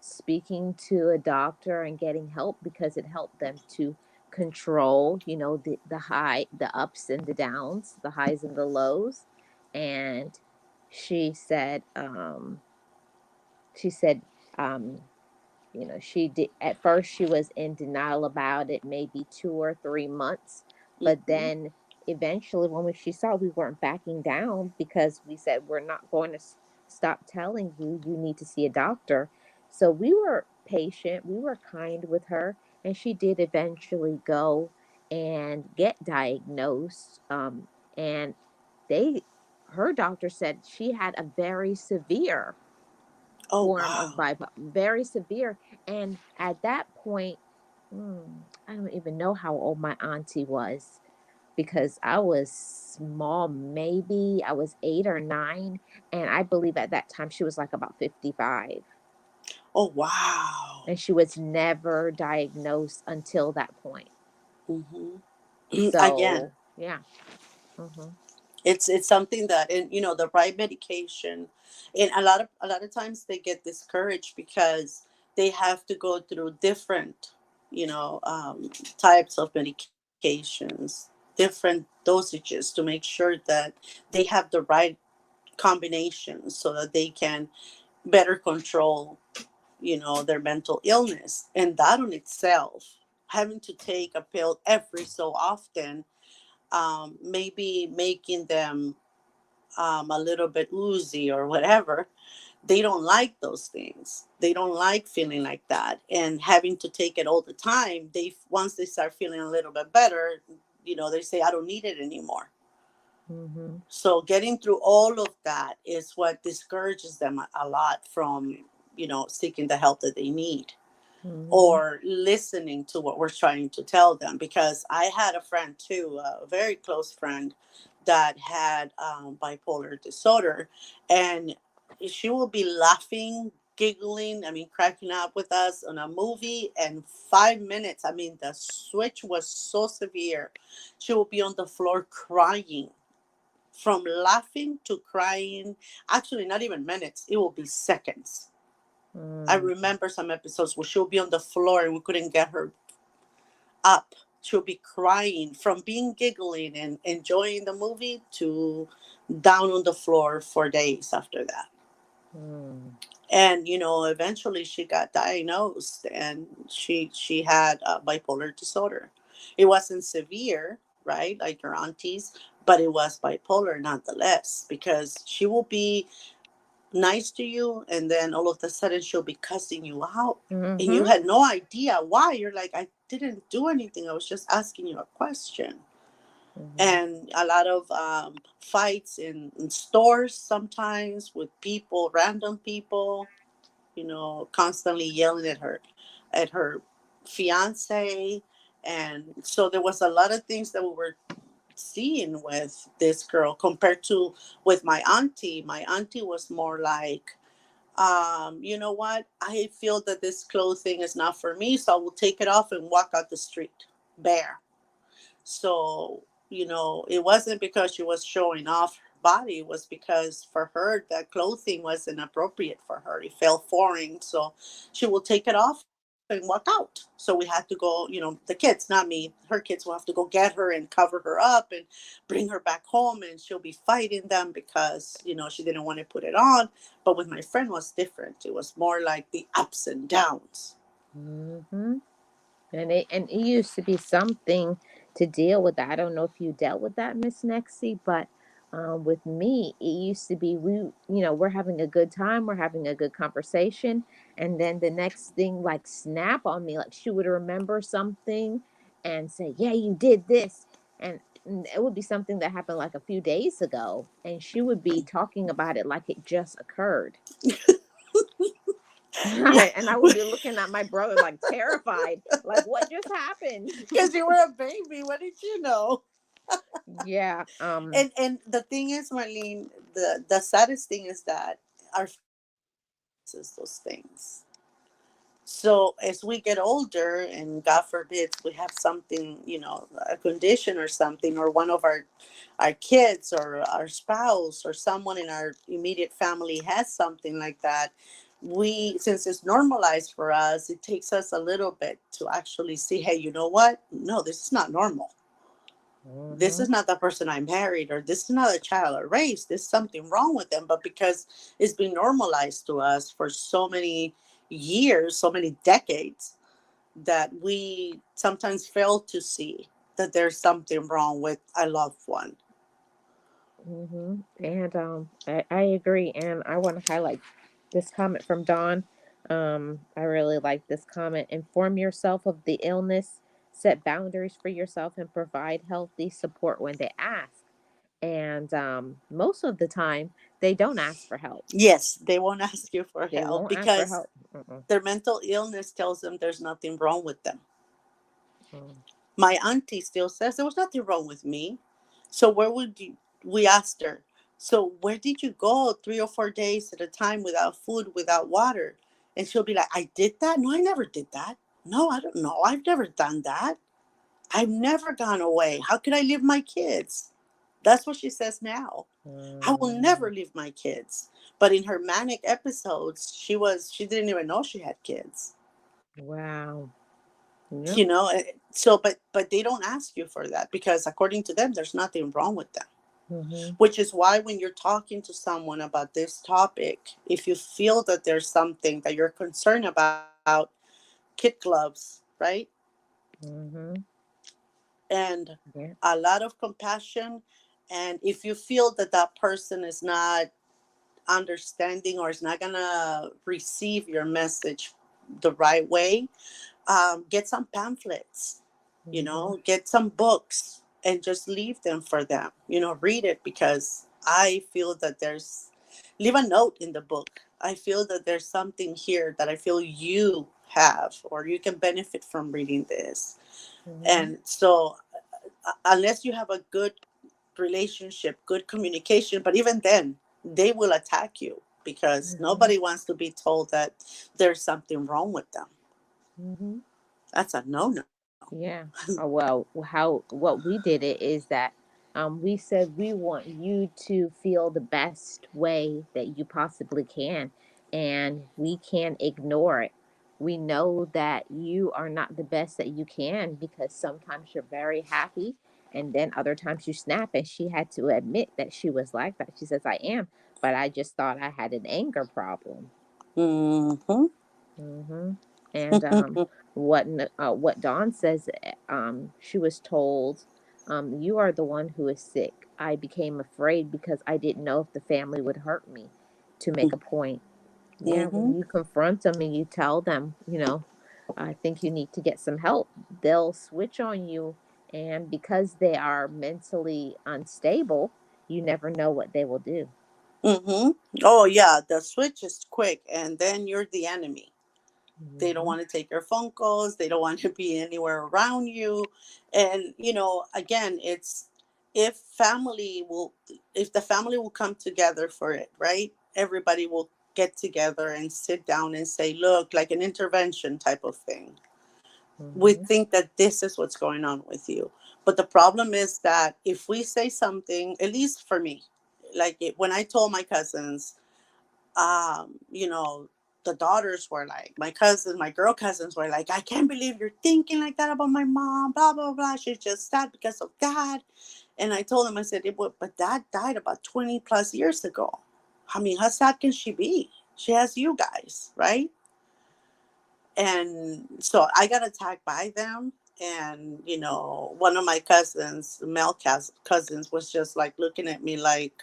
Speaker 1: speaking to a doctor and getting help because it helped them to control, the high, the ups and the downs, the highs and the lows. And she said, she said, um, she did at first, she was in denial about it, maybe 2 or 3 months, but
Speaker 2: Mm-hmm.
Speaker 1: then eventually when she saw we weren't backing down, because we said we're not going to stop telling you, you need to see a doctor. So we were patient, we were kind with her, and she did eventually go and get diagnosed. And they her doctor said she had a very severe
Speaker 2: Oh,
Speaker 1: form of
Speaker 2: wow.
Speaker 1: bipolar, very severe. And at that point, I don't even know how old my auntie was, because I was small. Maybe I was 8 or 9. And I believe at that time she was like about 55.
Speaker 2: Oh, wow.
Speaker 1: And she was never diagnosed until that point.
Speaker 2: Mm-hmm. Again,
Speaker 1: So, yeah. Hmm.
Speaker 2: it's something that, and the right medication, and a lot of times they get discouraged because they have to go through different, types of medications, different dosages to make sure that they have the right combinations so that they can better control, their mental illness. And that on itself, having to take a pill every so often, maybe making them a little bit woozy or whatever. They don't like those things. They don't like feeling like that, and having to take it all the time. They Once they start feeling a little bit better, they say, "I don't need it anymore."
Speaker 1: Hmm.
Speaker 2: So getting through all of that is what discourages them a lot from, seeking the help that they need,
Speaker 1: Hmm.
Speaker 2: or listening to what we're trying to tell them. Because I had a friend too, a very close friend, that had bipolar disorder, and she will be laughing, giggling, I mean, cracking up with us on a movie, and 5 minutes, I mean, the switch was so severe. She will be on the floor crying, from laughing to crying. Actually, not even minutes, it will be seconds. I
Speaker 1: Mm.
Speaker 2: remember some episodes where she'll be on the floor and we couldn't get her up. She'll be crying from being giggling and enjoying the movie to down on the floor for days after that.
Speaker 1: Mm.
Speaker 2: And eventually she got diagnosed, and she had bipolar disorder. It wasn't severe, right, like your aunties, but it was bipolar nonetheless, because she will be nice to you, and then all of a sudden she'll be cussing you out, and you
Speaker 1: Hmm.
Speaker 2: had no idea why. You're like, "I didn't do anything, I was just asking you a question."
Speaker 1: Hmm.
Speaker 2: And a lot of fights in stores, sometimes with people, random people, constantly yelling at her fiance. And so there was a lot of things that we were seeing with this girl, compared to with my auntie. My auntie was more like, you know what? I feel that this clothing is not for me, so I will take it off and walk out the street bare. So, it wasn't because she was showing off her body. It was because for her, that clothing wasn't appropriate for her. It felt foreign. So she will take it off and walk out. So we had to go, the kids, not me, her kids will have to go get her and cover her up and bring her back home. And she'll be fighting them because, she didn't want to put it on. But with my friend was different. It was more like the ups and downs.
Speaker 1: Hmm. And it used to be something to deal with that. I don't know if you dealt with that, Miss Nexie, but with me, it used to be we're having a good time, we're having a good conversation, and then the next thing like snap on me, like she would remember something and say, "Yeah, you did this," and it would be something that happened like a few days ago, and she would be talking about it like it just occurred.
Speaker 2: Yeah.
Speaker 1: And I would be looking at my brother like terrified, like what just happened?
Speaker 2: Because you were a baby. What did you know?
Speaker 1: Yeah.
Speaker 2: And the thing is, Marlene, the saddest thing is that our family normalizes those things. So as we get older, and God forbid we have something, a condition or something, or one of our kids or our spouse or someone in our immediate family has something like that, we, since it's normalized for us, it takes us a little bit to actually see, hey, you know what, no, this is not normal. This
Speaker 1: Mm-hmm.
Speaker 2: is not the person I married, or this is not a child I raised. There's something wrong with them. But because it's been normalized to us for so many years, so many decades, that we sometimes fail to see that there's something wrong with a loved one.
Speaker 1: And I agree. And I want to highlight this comment from Dawn. I really like this comment. Inform yourself of the illness, set boundaries for yourself, and provide healthy support when they ask. And most of the time, they don't ask for help.
Speaker 2: Yes, they won't ask you for
Speaker 1: They
Speaker 2: help
Speaker 1: won't ask for
Speaker 2: because
Speaker 1: help. Mm-mm.
Speaker 2: their mental illness tells them there's nothing wrong with them.
Speaker 1: Mm.
Speaker 2: My auntie still says there was nothing wrong with me. So where would you? We asked her. So where did you go 3 or 4 days at a time without food, without water? And she'll be like, I did that. No, I never did that. No, I don't know. I've never done that. I've never gone away. How could I leave my kids? That's what she says now. I will
Speaker 1: Mm.
Speaker 2: never leave my kids. But in her manic episodes, she didn't even know she had kids.
Speaker 1: Wow. Yep.
Speaker 2: You know, so but they don't ask you for that because according to them there's nothing wrong with them,
Speaker 1: Mm-hmm.
Speaker 2: which is why when you're talking to someone about this topic, if you feel that there's something that you're concerned about, kid gloves, right?
Speaker 1: Mm-hmm.
Speaker 2: And
Speaker 1: Yeah.
Speaker 2: a lot of compassion. And if you feel that that person is not understanding or is not gonna receive your message the right way, get some pamphlets,
Speaker 1: Mm-hmm.
Speaker 2: get some books and just leave them for them, read it, because I feel that leave a note in the book. I feel that there's something here that I feel you have, or you can benefit from reading this.
Speaker 1: Mm-hmm.
Speaker 2: And so, unless you have a good relationship, good communication, but even then, they will attack you because
Speaker 1: Mm-hmm.
Speaker 2: nobody wants to be told that there's something wrong with them.
Speaker 1: Mm-hmm.
Speaker 2: That's a no no.
Speaker 1: Yeah. Well, how what we did it is that we said we want you to feel the best way that you possibly can, and we can't ignore it. We know that you are not the best that you can because sometimes you're very happy, and then other times you snap. And she had to admit that she was like that. She says, "I am, but I just thought I had an anger problem."
Speaker 2: Mm-hmm.
Speaker 1: Mm-hmm. And what Dawn says, she was told, "You are the one who is sick. I became afraid because I didn't know if the family would hurt me." To make a point, yeah,
Speaker 2: Mm-hmm.
Speaker 1: when you confront them and you tell them, I think you need to get some help, they'll switch on you, and because they are mentally unstable, you never know what they will do.
Speaker 2: Mm-hmm. Oh yeah, the switch is quick, and then you're the enemy. They don't
Speaker 1: Mm-hmm.
Speaker 2: want to take your phone calls. They don't want to be anywhere around you. And again, it's if family will, if the family will come together for it, right? Everybody will get together and sit down and say, look, like an intervention type of thing. We
Speaker 1: Mm-hmm.
Speaker 2: think that this is what's going on with you. But the problem is that if we say something, at least for me, like when I told my cousins, um, you know, the daughters were like, my cousins, my girl cousins were like, I can't believe you're thinking like that about my mom, blah, blah, blah. She's just sad because of dad. And I told them, I said, but dad died about 20 plus years ago. I mean, how sad can she be? She has you guys, right? And so I got attacked by them. And one of my cousins, male cousins, was just like looking at me like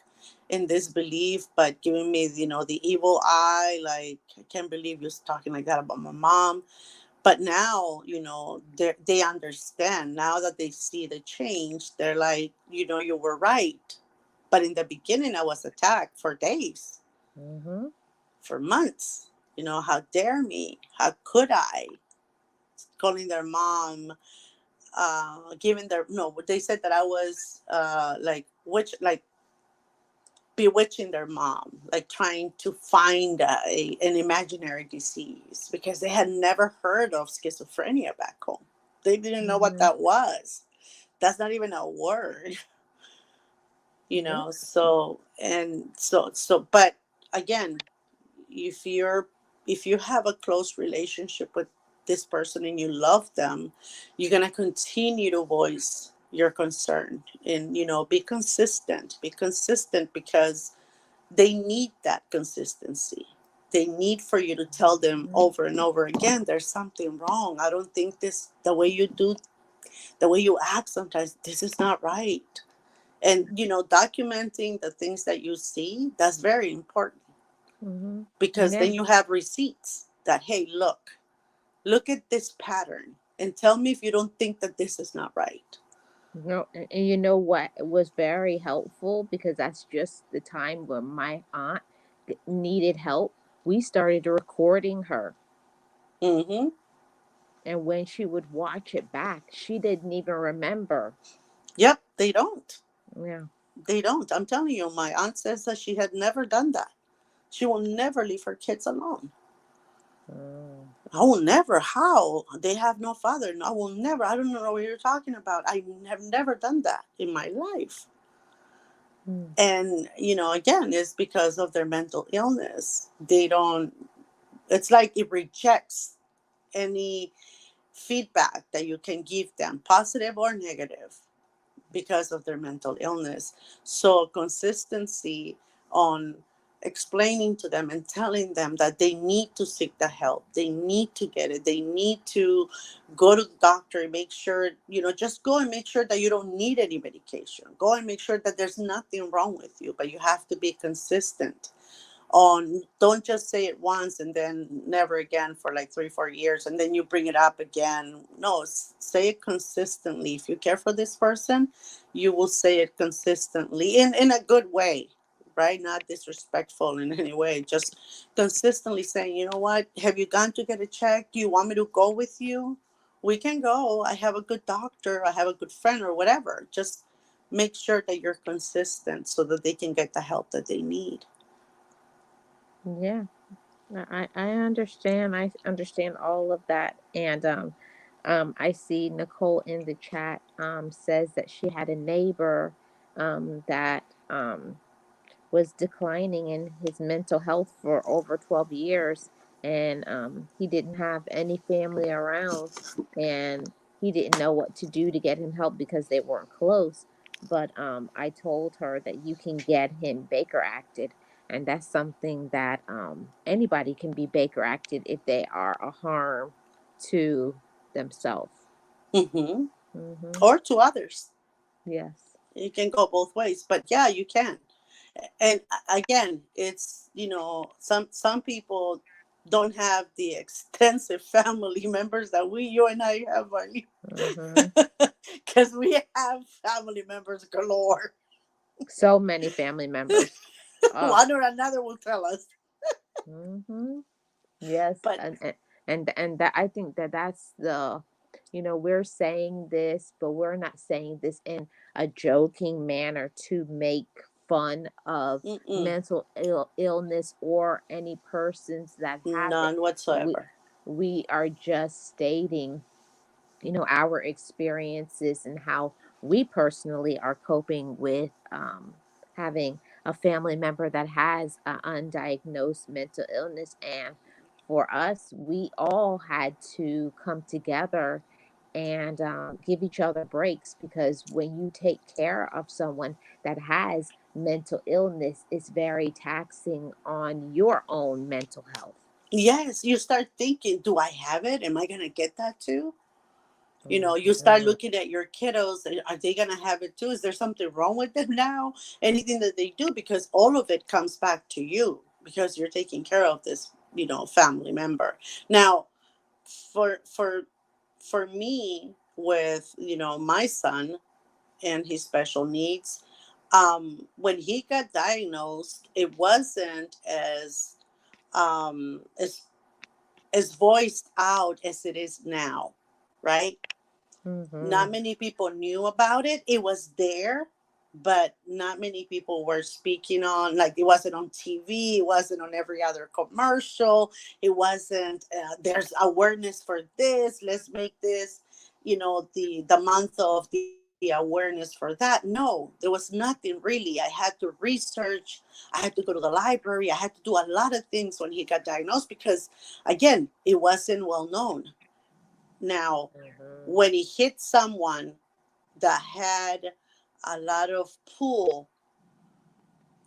Speaker 2: in disbelief, but giving me the evil eye, like, I can't believe you're talking like that about my mom. But now they understand. Now that they see the change, they're like, you were right. But in the beginning I was attacked for days,
Speaker 1: Mm-hmm.
Speaker 2: for months. How dare me, how could I, calling their mom, giving their no, they said that I was like witch, like bewitching their mom, like trying to find an imaginary disease, because they had never heard of schizophrenia back home. They didn't know what
Speaker 1: Mm-hmm.
Speaker 2: that was. That's not even a word.
Speaker 1: Yep.
Speaker 2: So, and so, but again, if you're if you have a close relationship with this person and you love them, you're going to continue to voice your concern, and be consistent, because they need that consistency. They need for you to tell them
Speaker 1: Mhm.
Speaker 2: over and over again, there's something wrong. I don't think this, the way you do, the way you act sometimes, this is not right. And documenting the things that you see, that's very important,
Speaker 1: Mhm.
Speaker 2: because
Speaker 1: Yeah.
Speaker 2: then you have receipts that, hey, look at this pattern and tell me if you don't think that this is not right.
Speaker 1: No, and you know what was very helpful, because that's just the time when my aunt needed help. We started recording her,
Speaker 2: Mm-hmm.
Speaker 1: and when she would watch it back, she didn't even remember.
Speaker 2: Yep, they don't.
Speaker 1: Yeah.
Speaker 2: They don't. I'm telling you, my aunt says that she had never done that. She will never leave her kids alone.
Speaker 1: Mm.
Speaker 2: I will never. How? They have no father. No, I will never. I don't know what you're talking about. I have never done that in my life.
Speaker 1: Mm.
Speaker 2: And, again, it's because of their mental illness. They don't, it's like it rejects any feedback that you can give them, positive or negative, because of their mental illness. So consistency on explaining to them and telling them that they need to seek the help, they need to get it, they need to go to the doctor and make sure, just go and make sure that you don't need any medication, go and make sure that there's nothing wrong with you, but you have to be consistent on, don't just say it once and then never again for like 3 4 years, and then you bring it up again. No, say it consistently. If you care for this person, you will say it consistently in a good way, right? Not disrespectful in any way, just consistently saying, you know what, have you gone to get a check? Do you want me to go with you? We can go. I have a good doctor, I have a good friend, or whatever. Just make sure that you're consistent so that they can get the help that they need.
Speaker 1: Yeah. I understand. I understand all of that. And I see Nicole in the chat says that she had a neighbor that was declining in his mental health for over 12 years, and he didn't have any family around, and he didn't know what to do to get him help because they weren't close. But I told her that you can get him Baker acted, and that's something that anybody can be Baker acted if they are a harm to themselves.
Speaker 2: Hmm.
Speaker 1: Hmm.
Speaker 2: Or to others.
Speaker 1: Yes.
Speaker 2: It can go both ways, but yeah, you can. And again, it's, some people don't have the extensive family members that you and I have, Marley.
Speaker 1: Hmm.
Speaker 2: Because we have family members galore.
Speaker 1: So many family members. Oh.
Speaker 2: One or another will tell us.
Speaker 1: Hmm. Yes,
Speaker 2: But
Speaker 1: and that, I think that that's the, we're saying this, but we're not saying this in a joking manner to make fun of
Speaker 2: mm-mm,
Speaker 1: mental illness or any persons that have it.
Speaker 2: none
Speaker 1: We
Speaker 2: whatsoever.
Speaker 1: we are just stating, our experiences and how we personally are coping with having a family member that has an undiagnosed mental illness. And for us, we all had to come together and give each other breaks, because when you take care of someone that has mental illness, it's very taxing on your own mental health.
Speaker 2: Yes, you start thinking, do I have it? Am I going to get that too? You start
Speaker 1: Mhm.
Speaker 2: looking at your kiddos, are they going to have it too? Is there something wrong with them now? Anything that they do, because all of it comes back to you, because you're taking care of this, family member. Now, for me, with, my son and his special needs, when he got diagnosed, it wasn't um as as voiced out as it is now, right? Not
Speaker 1: Mhm.
Speaker 2: many people knew about it. It was there, but not many people were speaking on, like, it wasn't on TV, it wasn't on every other commercial, it wasn't, there's awareness for this, let's make this, the month of the awareness be awareness for that. No, there was nothing really. I had to research. I had to go to the library. I had to do a lot of things when he got diagnosed because, again, it wasn't well known. Now,
Speaker 1: Mm-hmm.
Speaker 2: when it hit someone that had a lot of pull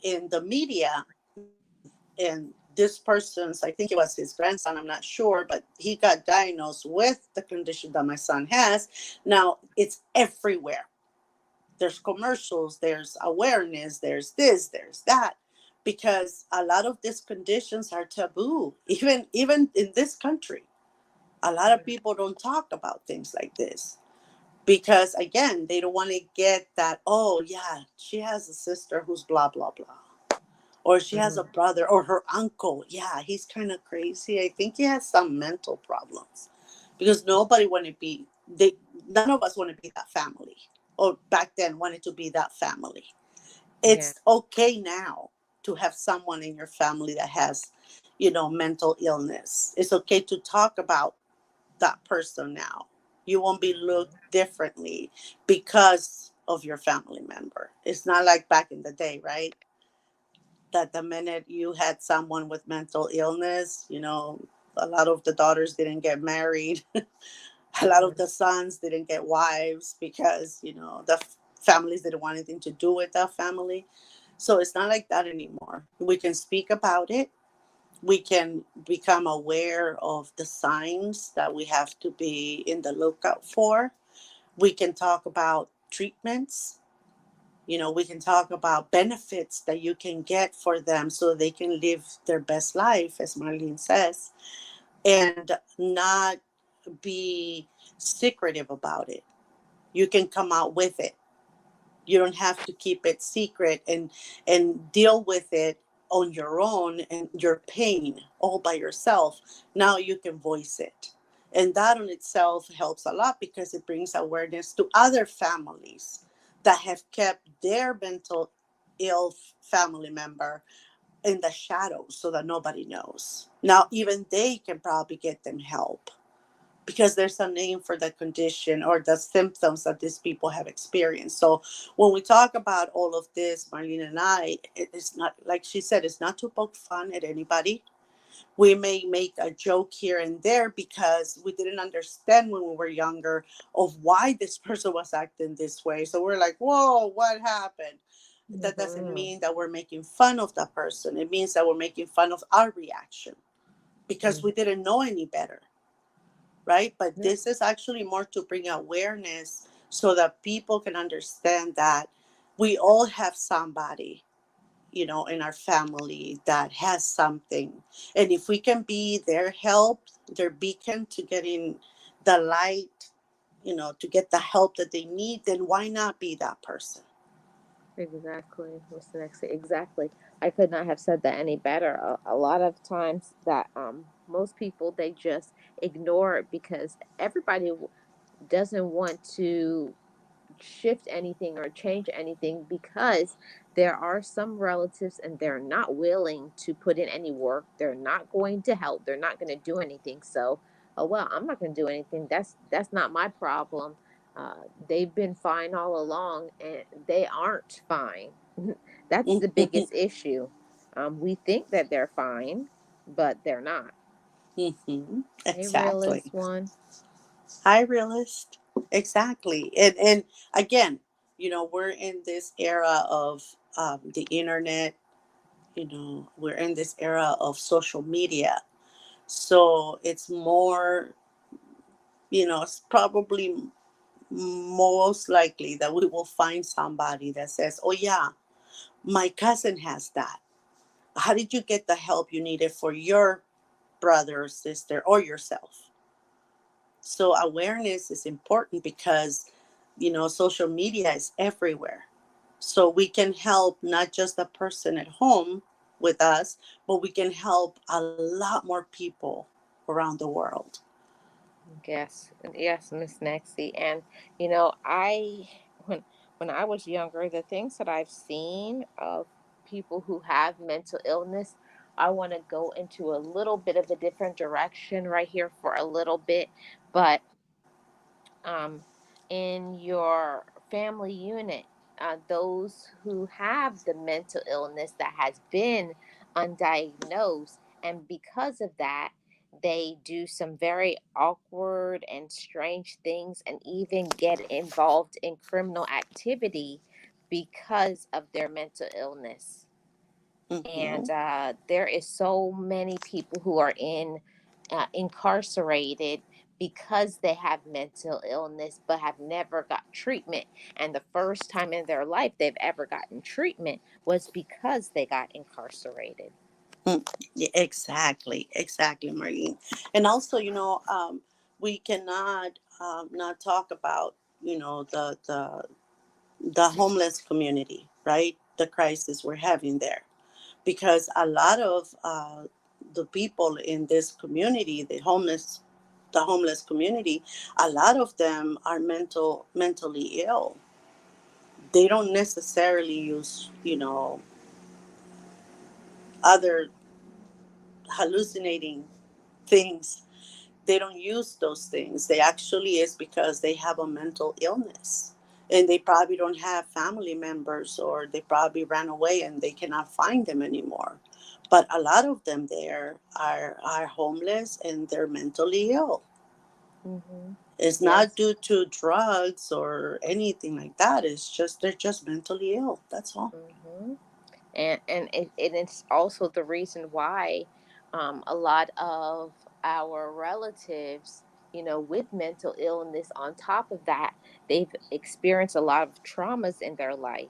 Speaker 2: in the media, and this person's, I think it was his grandson, I'm not sure, but he got diagnosed with the condition that my son has. Now it's everywhere. There's commercials, there's awareness, there's this, there's that, because a lot of these conditions are taboo, even in this country. A lot of people don't talk about things like this because, again, they don't want to get that, oh yeah, she has a sister who's blah blah blah, or she has a
Speaker 1: Mm-hmm.
Speaker 2: brother, or her uncle, yeah, he's kind of crazy, I think he has some mental problems. Because nobody want to be, they none of us want to be that family, or back then wanted to be that family.
Speaker 1: Yeah.
Speaker 2: It's okay now to have someone in your family that has, mental illness. It's okay to talk about that person now. You won't be looked
Speaker 1: Mm-hmm.
Speaker 2: differently because of your family member. It's not like back in the day, right? That the minute you had someone with mental illness, a lot of the daughters didn't get married. A lot of
Speaker 1: Mm-hmm.
Speaker 2: the sons didn't get wives because, the families didn't want anything to do with that family. So it's not like that anymore. We can speak about it. We can become aware of the signs that we have to be in the lookout for. We can talk about treatments. We can talk about benefits that you can get for them so they can live their best life, as Marlene says, and not be secretive about it. You can come out with it. You don't have to keep it secret and deal with it on your own and your pain all by yourself. Now you can voice it. And that on itself helps a lot because it brings awareness to other families that have kept their mental ill family member in the shadows so that nobody knows. Now even they can probably get them help because there's a name for the condition or the symptoms that these people have experienced. So when we talk about all of this, Marlene and I, it's not, like she said, it's not to poke fun at anybody. We may make a joke here and there because we didn't understand when we were younger of why this person was acting this way. So we're like, whoa, what happened? That doesn't
Speaker 1: Mm-hmm.
Speaker 2: mean that we're making fun of that person. It means that we're making fun of our reaction because we didn't know any better, right? But
Speaker 1: Yeah.
Speaker 2: this is actually more to bring awareness so that people can understand that we all have somebody, in our family that has something. And if we can be their help, their beacon to getting the light, to get the help that they need, then why not be that person?
Speaker 1: Exactly. What's the next thing? Exactly. I could not have said that any better. A lot of times that most people they just ignore it because everybody doesn't want to shift anything or change anything because there are some relatives and they're not willing to put in any work. They're not going to help. They're not going to do anything. So, oh well, I'm not going to do anything. That's not my problem. They've been fine all along, and they aren't fine. That's the biggest issue. We think that they're fine, but they're not. Hey, realist
Speaker 2: Exactly.
Speaker 1: one.
Speaker 2: Hi, realist. Exactly. And again, we're in this era of the internet. We're in this era of social media. So it's more, it's probably most likely that we will find somebody that says, oh, yeah, my cousin has that. How did you get the help you needed for your brother or sister or yourself? So awareness is important because, social media is everywhere. So we can help not just the person at home with us, but we can help a lot more people around the world.
Speaker 1: Yes, yes, Miss Nexie. And I when I was younger, the things that I've seen of people who have mental illness, I want to go into a little bit of a different direction right here for a little bit. But um in your family unit, those who have the mental illness that has been undiagnosed. And because of that, they do some very awkward and strange things and even get involved in criminal activity because of their mental illness.
Speaker 2: Mm-hmm.
Speaker 1: And there is so many people who are incarcerated because they have mental illness but have never got treatment, and the first time in their life they've ever gotten treatment was because they got incarcerated.
Speaker 2: Yeah, exactly, exactly, Marlene. And also, we cannot not talk about, the homeless community, right? The crisis we're having there, because a lot of the people in this community, the homeless community, a lot of them are mentally ill. They don't necessarily use, other hallucinating things. They don't use those things. They actually is because they have a mental illness, and they probably don't have family members, or they probably ran away and they cannot find them anymore. But a lot of them there are homeless and they're mentally ill.
Speaker 1: Hmm.
Speaker 2: It's not
Speaker 1: Yes.
Speaker 2: due to drugs or anything like that. It's just they're just mentally ill. That's all.
Speaker 1: Hmm. And it's also the reason why a lot of our relatives, with mental illness, on top of that, they've experienced a lot of traumas in their life.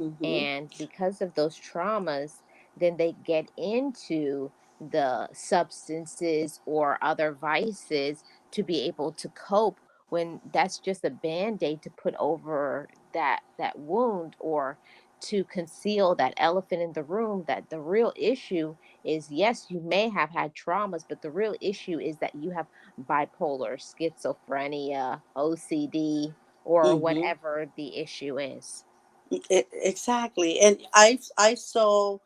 Speaker 2: Mm-hmm.
Speaker 1: And because of those traumas, then they get into the substances or other vices to be able to cope, when that's just a band-aid to put over that wound, or to conceal that elephant in the room, that the real issue is, yes, you may have had traumas, but the real issue is that you have bipolar, schizophrenia, OCD, or
Speaker 2: Mm-hmm.
Speaker 1: whatever the issue is.
Speaker 2: Exactly. And I saw,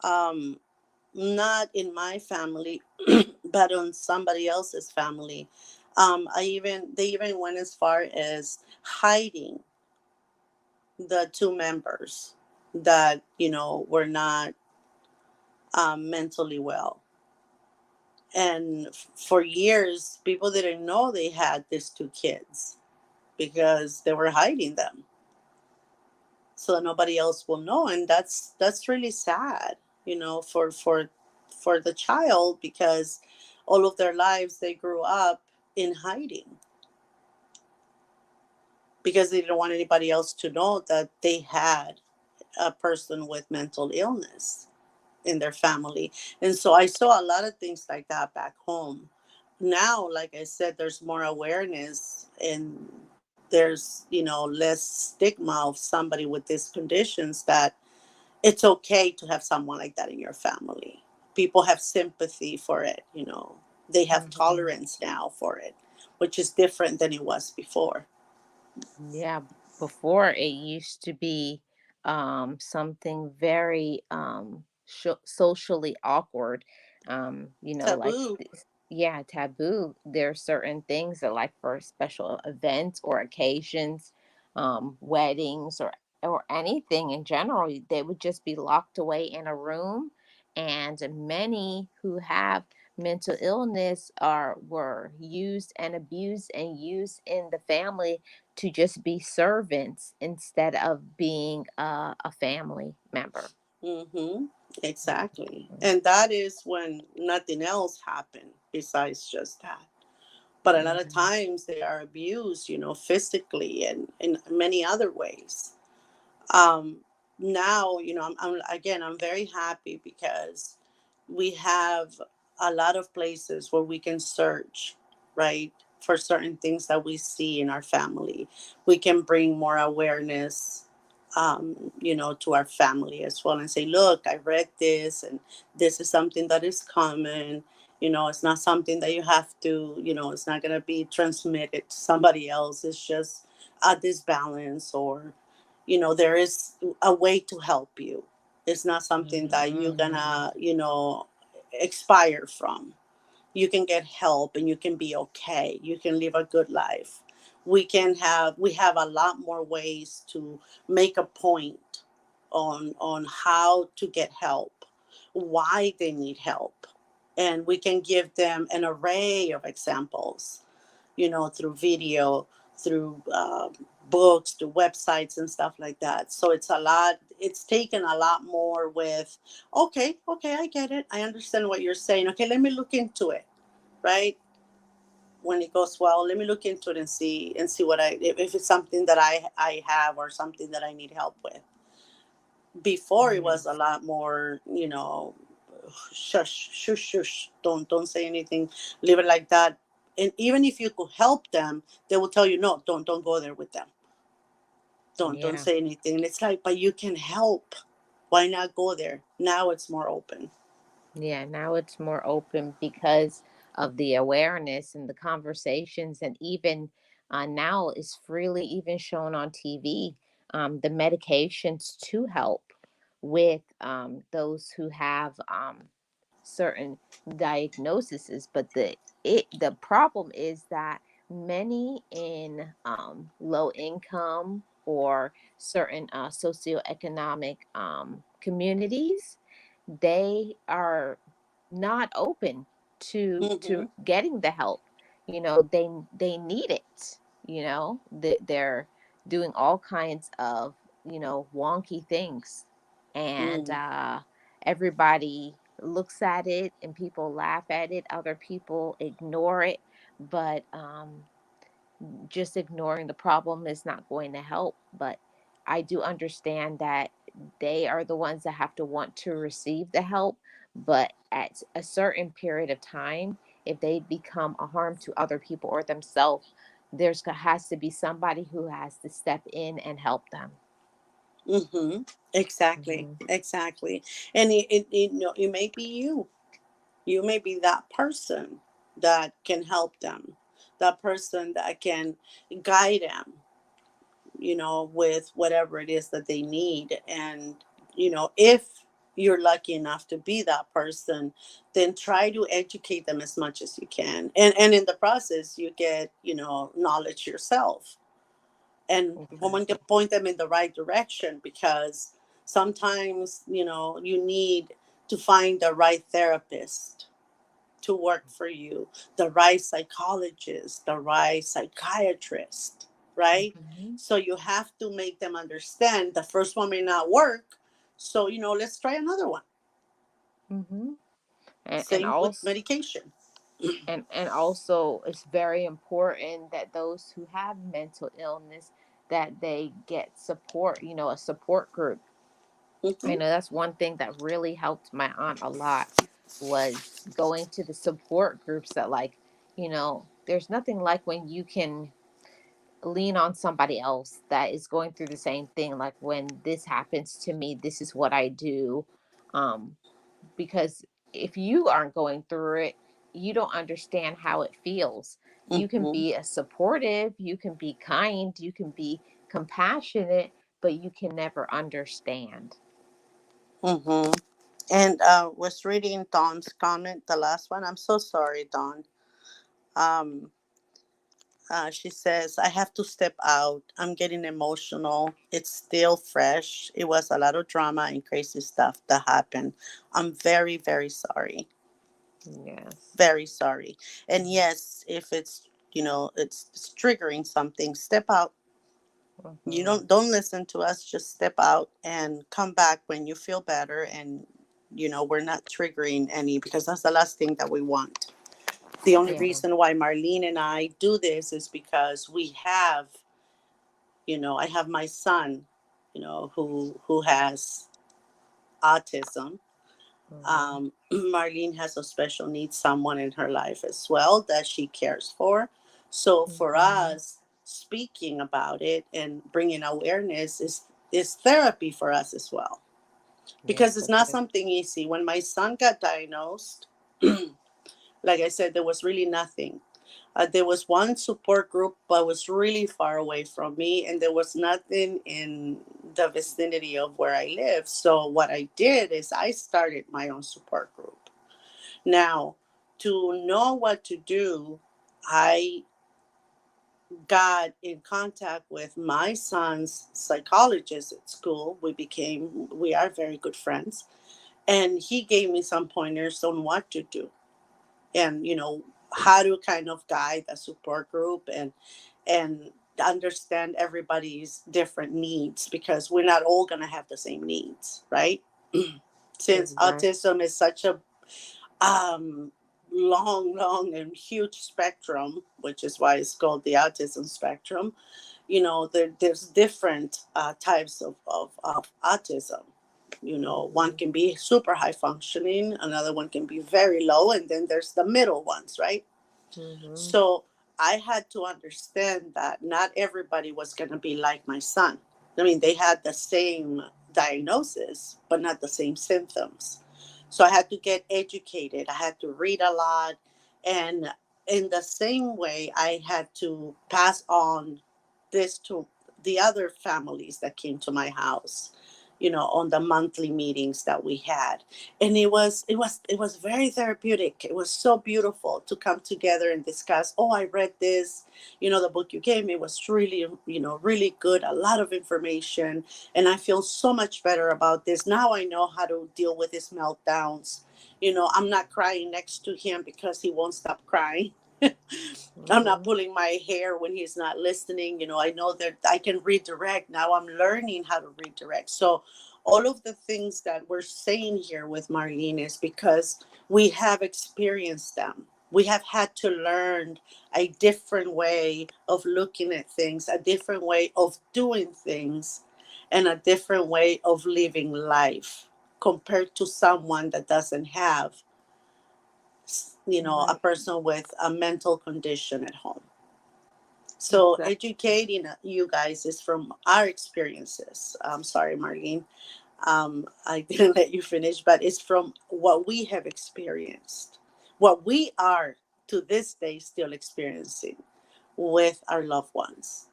Speaker 2: um, not in my family, but on somebody else's family. They even went as far as hiding the two members that were not mentally well, and for years people didn't know they had these two kids because they were hiding them so nobody else will know. And that's really sad, for the child, because all of their lives they grew up in hiding because they didn't want anybody else to know that they had a person with mental illness in their family. And so I saw a lot of things like that back home. Now, like I said, there's more awareness, and there's, less stigma of somebody with these conditions, that it's okay to have someone like that in your family. People have sympathy for it, they have
Speaker 1: Mhm.
Speaker 2: tolerance now for it, which is different than it was before.
Speaker 1: Yeah, before it used to be something very socially awkward. Like
Speaker 2: Taboo.
Speaker 1: yeah, taboo. There are certain things that, like, for special events or occasions, weddings, or anything in general, they would just be locked away in a room. And many who have mental illness are were used and abused and used in the family to just be servants instead of being a family member.
Speaker 2: Mm-hmm. Exactly.
Speaker 1: Mhm.
Speaker 2: And that is when nothing else happened besides just that. But a lot of
Speaker 1: Mhm.
Speaker 2: times they are abused, physically and in many other ways. um, Now, I'm very happy because we have a lot of places where we can search, right, for certain things that we see in our family. We can bring more awareness, to our family as well, and say, look, I read this, and this is something that is common. It's not something that you have to, it's not going to be transmitted to somebody else. It's just a disbalance, or there is a way to help you. It's not something that you're
Speaker 1: Mhm.
Speaker 2: gonna expire from. You can get help and you can be okay, you can live a good life We have a lot more ways to make a point on how to get help, why they need help, and we can give them an array of examples, through video, through books, through websites and stuff like that. So it's taken a lot more with, okay, I get it, I understand what you're saying, okay, let me look into it, right? When it goes well, let me look into it and see what if it's something that I have or something that I need help with. Before it was a
Speaker 1: Yes.
Speaker 2: lot more, shush, shush, shush, don't say anything, leave it like that. And even if you could help them, they will tell you, no, don't go there with them, don't
Speaker 1: Yeah.
Speaker 2: say anything. And it's like, but you can help, why not go there? Now it's more open.
Speaker 1: Yeah, now it's more open because of the awareness and the conversations, and even now is freely even shown on TV. The medications to help with those who have certain diagnoses, but the problem is that many in low income or certain socioeconomic communities, they are not open to
Speaker 2: Mm-hmm.
Speaker 1: getting the help. They need it. They're doing all kinds of wonky things, and
Speaker 2: Mm.
Speaker 1: everybody looks at it and people laugh at it, other people ignore it, but just ignoring the problem is not going to help. But I do understand that they are the ones that have to want to receive the help. But at a certain period of time, if they become a harm to other people or themselves, has to be somebody who has to step in and help them.
Speaker 2: Mm-hmm. Exactly,
Speaker 1: Hmm.
Speaker 2: exactly. And it may be you may be that person that can help them, that person that can guide them, with whatever it is that they need. And if you're lucky enough to be that person, then try to educate them as much as you can, and in the process you get knowledge yourself, and
Speaker 1: Exactly.
Speaker 2: point them in the right direction, because sometimes you need to find the right therapist to work for you, the right psychologist, the right psychiatrist, right?
Speaker 1: Hmm.
Speaker 2: So you have to make them understand the first one may not work, so let's try another one.
Speaker 1: Hmm. And
Speaker 2: Same with
Speaker 1: also,
Speaker 2: medication.
Speaker 1: it's very important that those who have mental illness, that they get support, a support group. I
Speaker 2: Hmm.
Speaker 1: know that's one thing that really helped my aunt a lot, was going to the support groups. That, like, there's nothing like when you can lean on somebody else that is going through the same thing. Like, when this happens to me, this is what I do. um because if you aren't going through it, you don't understand how it feels. You can
Speaker 2: Hmm.
Speaker 1: be a supportive, you can be kind, you can be compassionate, but you can never understand.
Speaker 2: Hmm. And was reading Dawn's comment, the last one. I'm so sorry, Dawn. um she says, I have to step out. I'm getting emotional. It's still fresh. It was a lot of drama and crazy stuff that happened. I'm very, very sorry.
Speaker 1: Yes.
Speaker 2: Very sorry. And yes, if it's triggering something, step out. You
Speaker 1: Mm-hmm.
Speaker 2: don't listen to us. Just step out and come back when you feel better. And we're not triggering any, because that's the last thing that we want. The only
Speaker 1: Yeah.
Speaker 2: reason why Marlene and I do this is because I have my son, who has autism.
Speaker 1: Mm-hmm.
Speaker 2: Marlene has a special needs someone in her life as well that she cares for. So for
Speaker 1: Mm-hmm.
Speaker 2: us, speaking about it and bringing awareness is therapy for us as well, because
Speaker 1: Yes,
Speaker 2: it's
Speaker 1: it
Speaker 2: not
Speaker 1: is.
Speaker 2: something easy. When my son got diagnosed, like I said, there was really nothing. There was one support group, but was really far away from me, and there was nothing in the vicinity of where I live. So what I did is I started my own support group. Now, to know what to do, I got in contact with my son's psychologist at school. We are very good friends. And he gave me some pointers on what to do and, how to kind of guide a support group and understand everybody's different needs because we're not all going to have the same needs, right? Since
Speaker 1: Exactly.
Speaker 2: autism is such a um, long and huge spectrum, which is why it's called the autism spectrum. There's different types of autism. One
Speaker 1: Hmm.
Speaker 2: can be super high functioning, another one can be very low, and then there's the middle ones, right?
Speaker 1: Hmm.
Speaker 2: So I had to understand that not everybody was going to be like my son. I mean, they had the same diagnosis, but not the same symptoms. So I had to get educated. I had to read a lot. And in the same way, I had to pass on this to the other families that came to my house, on the monthly meetings that we had. And it was very therapeutic. It was so beautiful to come together and discuss, oh, I read this, the book you gave me was really, really good, a lot of information, and I feel so much better about this now. I know how to deal with his meltdowns. I'm not crying next to him because he won't stop crying. I'm not
Speaker 1: Hmm.
Speaker 2: pulling my hair when he's not listening. I know that I can redirect. Now I'm learning how to redirect. So, all of the things that we're saying here with Marlene is because we have experienced them. We have had to learn a different way of looking at things, a different way of doing things, and a different way of living life compared to someone that doesn't have, a
Speaker 1: Right.
Speaker 2: person with a mental condition at home. So
Speaker 1: Exactly.
Speaker 2: educating you guys is from our experiences. I'm sorry, Marlene. I didn't let you finish, but it's from what we have experienced, what we are to this day still experiencing with our loved ones.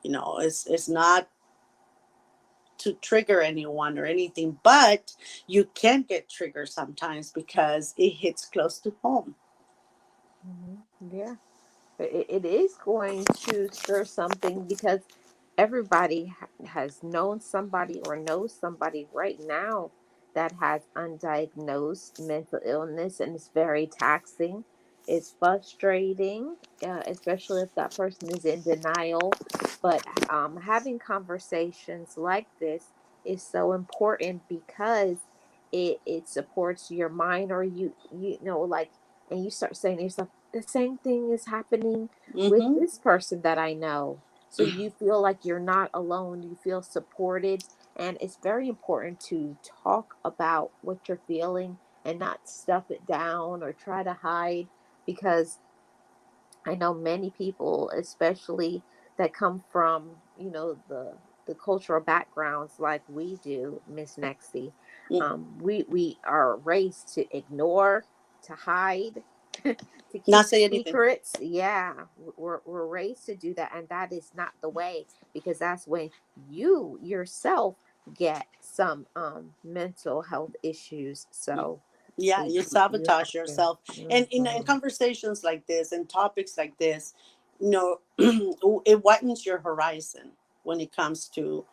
Speaker 2: It's not to trigger anyone or anything, but you can get triggered sometimes because it hits close to home.
Speaker 1: Hmm. Yeah. It is going to stir something because everybody has known somebody or knows somebody right now that has undiagnosed mental illness, and it's very taxing. It's frustrating, especially if that person is in denial. But having conversations like this is so important because it supports your mind, or like, and you start saying to yourself, the same thing is happening with
Speaker 2: Mm-hmm.
Speaker 1: this person that I know. So you feel like you're not alone, you feel supported. And it's very important to talk about what you're feeling and not stuff it down or try to hide, because I know many people, especially that come from, the cultural backgrounds like we do, Miss Nexie. We are raised to ignore, to hide, to
Speaker 2: Not
Speaker 1: keep
Speaker 2: say anything.
Speaker 1: secrets. Yeah, we're raised to do that, and that is not the way, because that's when you yourself get some mental health issues. So
Speaker 2: Yeah, you
Speaker 1: you
Speaker 2: sabotage
Speaker 1: have to.
Speaker 2: yourself. And in
Speaker 1: Mhm.
Speaker 2: conversations like this and topics like this, it widens your horizon when it comes to,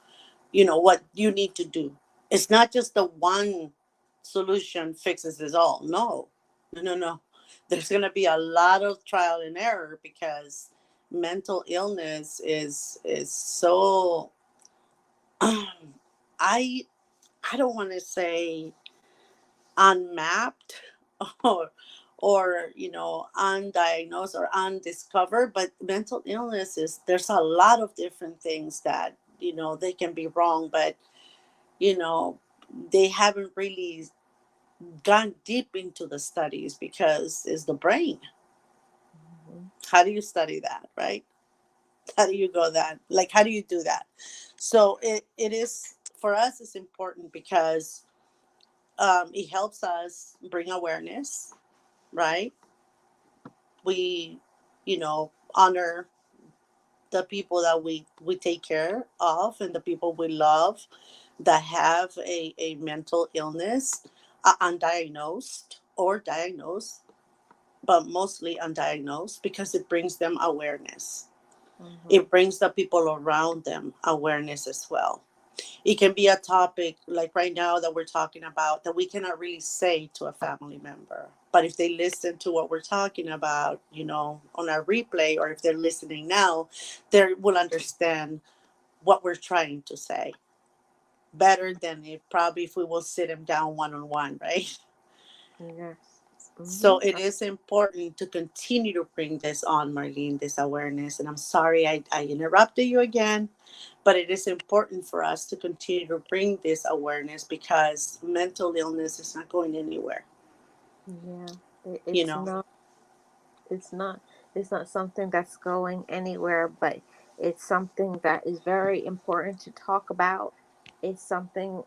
Speaker 2: what you need to do. It's not just the one solution fixes it all. No, no, no, no. There's going to be a lot of trial and error because mental illness is so I I don't want to say unmapped or undiagnosed or undiscovered, but mental illness is, there's a lot of different things that they can be wrong, but you know they haven't really gone deep into the studies because it's the brain.
Speaker 1: Mhm.
Speaker 2: How do you study that, right? How do you go that, like, how do you do that? So it is, for us, it's important because it helps us bring awareness, right? We honor the people that we take care of and the people we love that have a mental illness, undiagnosed or diagnosed, but mostly undiagnosed because it brings them awareness.
Speaker 1: Mm-hmm.
Speaker 2: It brings the people around them awareness as well. It can be a topic like right now that we're talking about that we cannot really say to a family member. But if they listen to what we're talking about, on our replay, or if they're listening now, they will understand what we're trying to say better than if we will sit them down one on one, right?
Speaker 1: Yes.
Speaker 2: So
Speaker 1: Mm-hmm.
Speaker 2: it is important to continue to bring this on, Marlene, this awareness. And I'm sorry I interrupted you again, but it is important for us to continue to bring this awareness because mental illness is not going anywhere,
Speaker 1: Yeah.
Speaker 2: you
Speaker 1: It's
Speaker 2: know.
Speaker 1: not. It's not. It's not something that's going anywhere, but it's something that is very important to talk about. It's something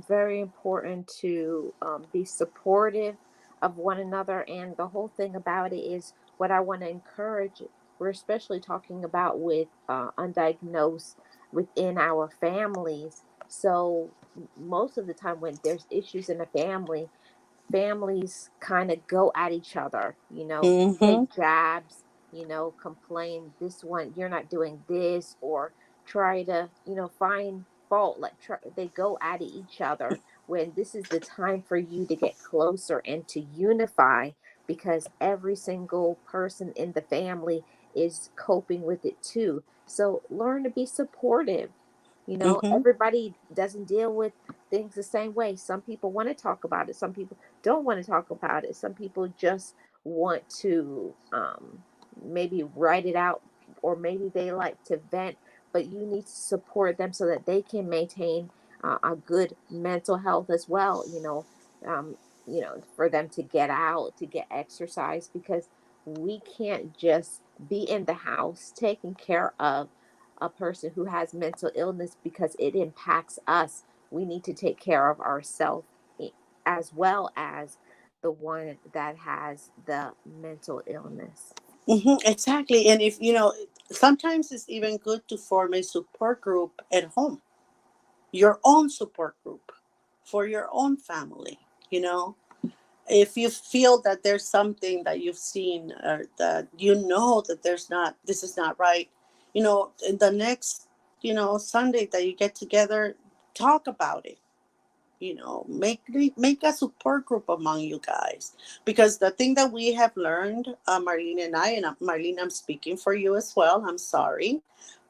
Speaker 1: very important to be supportive of one another. And the whole thing about it is what I want to encourage. We're especially talking about with undiagnosed within our families. So most of the time when there's issues in a family, families kind of go at each other,
Speaker 2: Mm-hmm.
Speaker 1: take jabs, complain this one, you're not doing this, or try to, find fault. Like they go at each other when this is the time for you to get closer and to unify because every single person in the family is coping with it too. So learn to be supportive.
Speaker 2: Mm-hmm.
Speaker 1: Everybody doesn't deal with things the same way. Some people want to talk about it. Some people don't want to talk about it. Some people just want to maybe write it out, or maybe they like to vent, but you need to support them so that they can maintain a good mental health as well. Um, for them to get out, to get exercise, because we can't just be in the house taking care of a person who has mental illness because it impacts us. We need to take care of ourselves as well as the one that has the mental illness.
Speaker 2: Mm-hmm. Exactly. And if sometimes it's even good to form a support group at home, your own support group for your own family, you know if you feel that there's something that you've seen, or that that this is not right, in the next Sunday that you get together, talk about it. Make a support group among you guys, because the thing that we have learned, Marlene and I, and Marlene, I'm speaking for you as well, I'm sorry,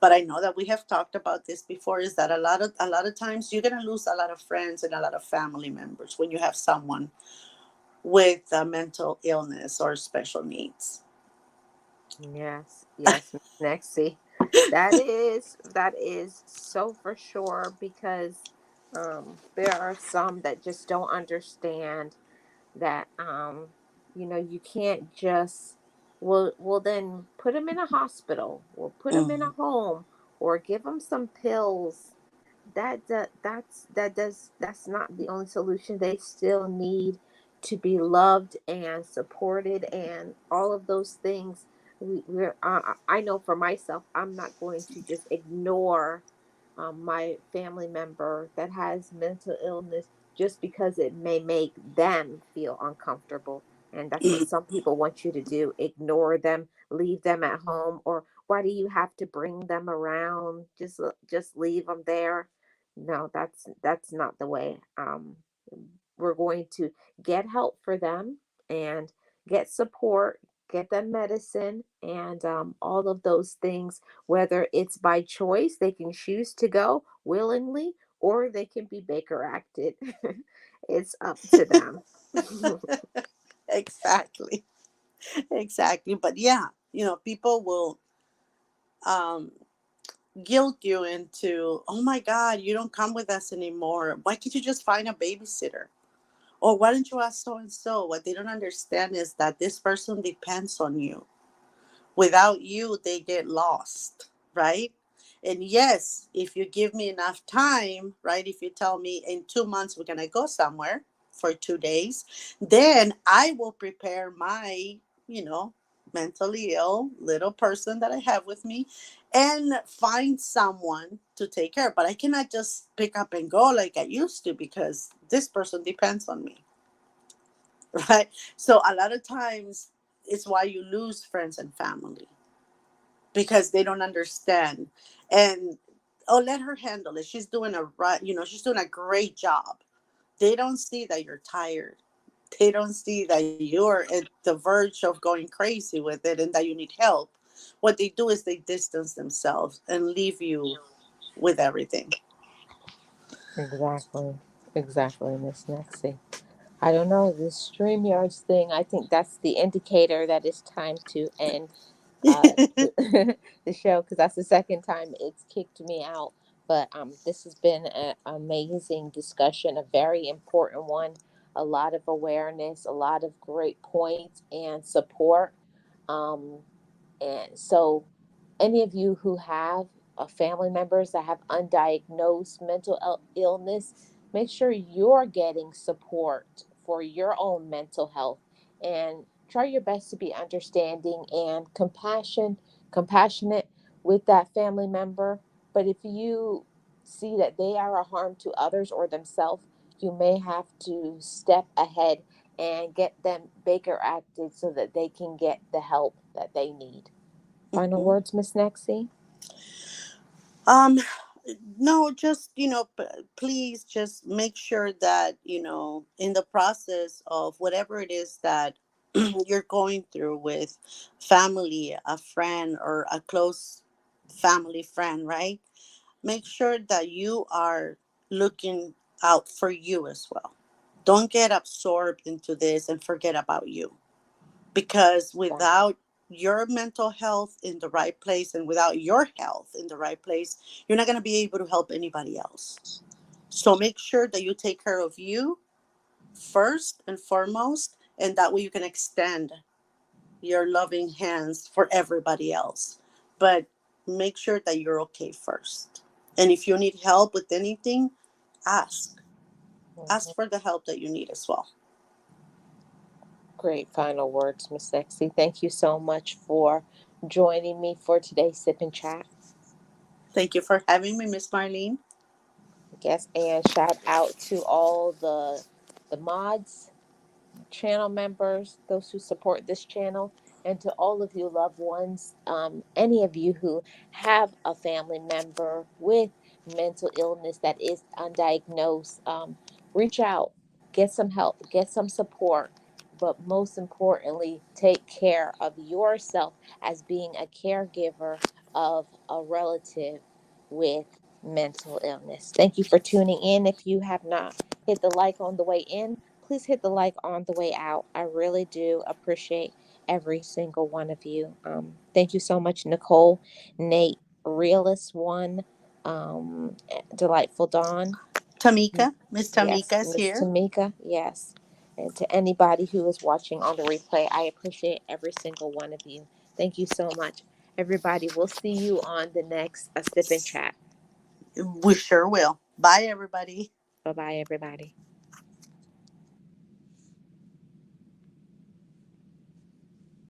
Speaker 2: but I know that we have talked about this before, is that a lot of times you're going to lose a lot of friends and a lot of family members when you have someone with a mental illness or special needs.
Speaker 1: Yes, yes, Nexie. That is so for sure because there are some that just don't understand that you can't just well then put them in a hospital or put them in a
Speaker 2: Mhm.
Speaker 1: home or give them some pills. That's not the only solution. They still need to be loved and supported and all of those things. I know for myself, I'm not going to just ignore my family member that has mental illness just because it may make them feel uncomfortable. And that's what some people want you to do: ignore them, leave them at home, or why do you have to bring them around? Just leave them there. No, that's not the way. We're going to get help for them and get support, get them medicine, and all of those things. Whether it's by choice, they can choose to go willingly, or they can be Baker acted. It's up to them.
Speaker 2: Exactly. Exactly. But yeah, people will um guilt you into, oh my God, you don't come with us anymore, why can't you just find a babysitter, or why don't you ask so and so. What they don't understand is that this person depends on you. Without you, they get lost, right? And yes, if you give me enough time, right? If you tell me in 2 months we're going to go somewhere for 2 days, then I will prepare my, you know, mentally ill little person that I have with me and find someone to take care. But I cannot just pick up and go like I used to because this person depends on me, right? So a lot of times it's why you lose friends and family, because they don't understand. And oh, let her handle it. She's doing a right, she's doing a great job. They don't see that you're tired. They don't see that you're at the verge of going crazy with it and that you need help. What they do is they distance themselves and leave you with everything.
Speaker 1: Exactly. Exactly, Miss Nexie. I don't know, this StreamYards thing, I think that's the indicator that it's time to end the show, because that's the second time it's kicked me out. But this has been an amazing discussion, a very important one, a lot of awareness, a lot of great points and support. Um, and so, any of you who have family members that have undiagnosed mental illness, make sure you're getting support for your own mental health, and try your best to be understanding and compassionate with that family member. But if you see that they are a harm to others or themselves, you may have to step ahead and get them Baker acted so that they can get the help that they need. Final
Speaker 2: Mhm.
Speaker 1: words, Miss Nexie?
Speaker 2: Um, no, just, please just make sure that, in the process of whatever it is that you're going through with family, a friend, or a close family friend, right? Make sure that you are looking out for you as well. Don't get absorbed into this and forget about you, because
Speaker 1: Exactly.
Speaker 2: without your mental health in the right place and without your health in the right place, you're not going to be able to help anybody else. So make sure that you take care of you first and foremost, and that way you can extend your loving hands for everybody else. But make sure that you're okay first. And if you need help with anything, ask. Ask
Speaker 1: Mhm.
Speaker 2: for the help that you need as well.
Speaker 1: Great final words, Miss Nexie. Thank you so much for joining me for today's sip and chat.
Speaker 2: Thank you for having me, Miss Marlene.
Speaker 1: Yes, and shout out to all the mods, channel members, those who support this channel, and to all of you loved ones, any of you who have a family member with mental illness that is undiagnosed, reach out, get some help, get some support, but most importantly, take care of yourself as being a caregiver of a relative with mental illness. Thank you for tuning in. If you have not hit the like on the way in, please hit the like on the way out. I really do appreciate every single one of you. Thank you so much, Nicole, Nate, Realist One, Delightful Dawn.
Speaker 2: Tamika, Miss
Speaker 1: Yes,
Speaker 2: Tamika is
Speaker 1: Miss
Speaker 2: here.
Speaker 1: Tamika. Yes. And to anybody who is watching on the replay, I appreciate every single one of you. Thank you so much. Everybody, we'll see you on the next Sip and Chat.
Speaker 2: We sure will. Bye, everybody.
Speaker 1: Bye bye, everybody.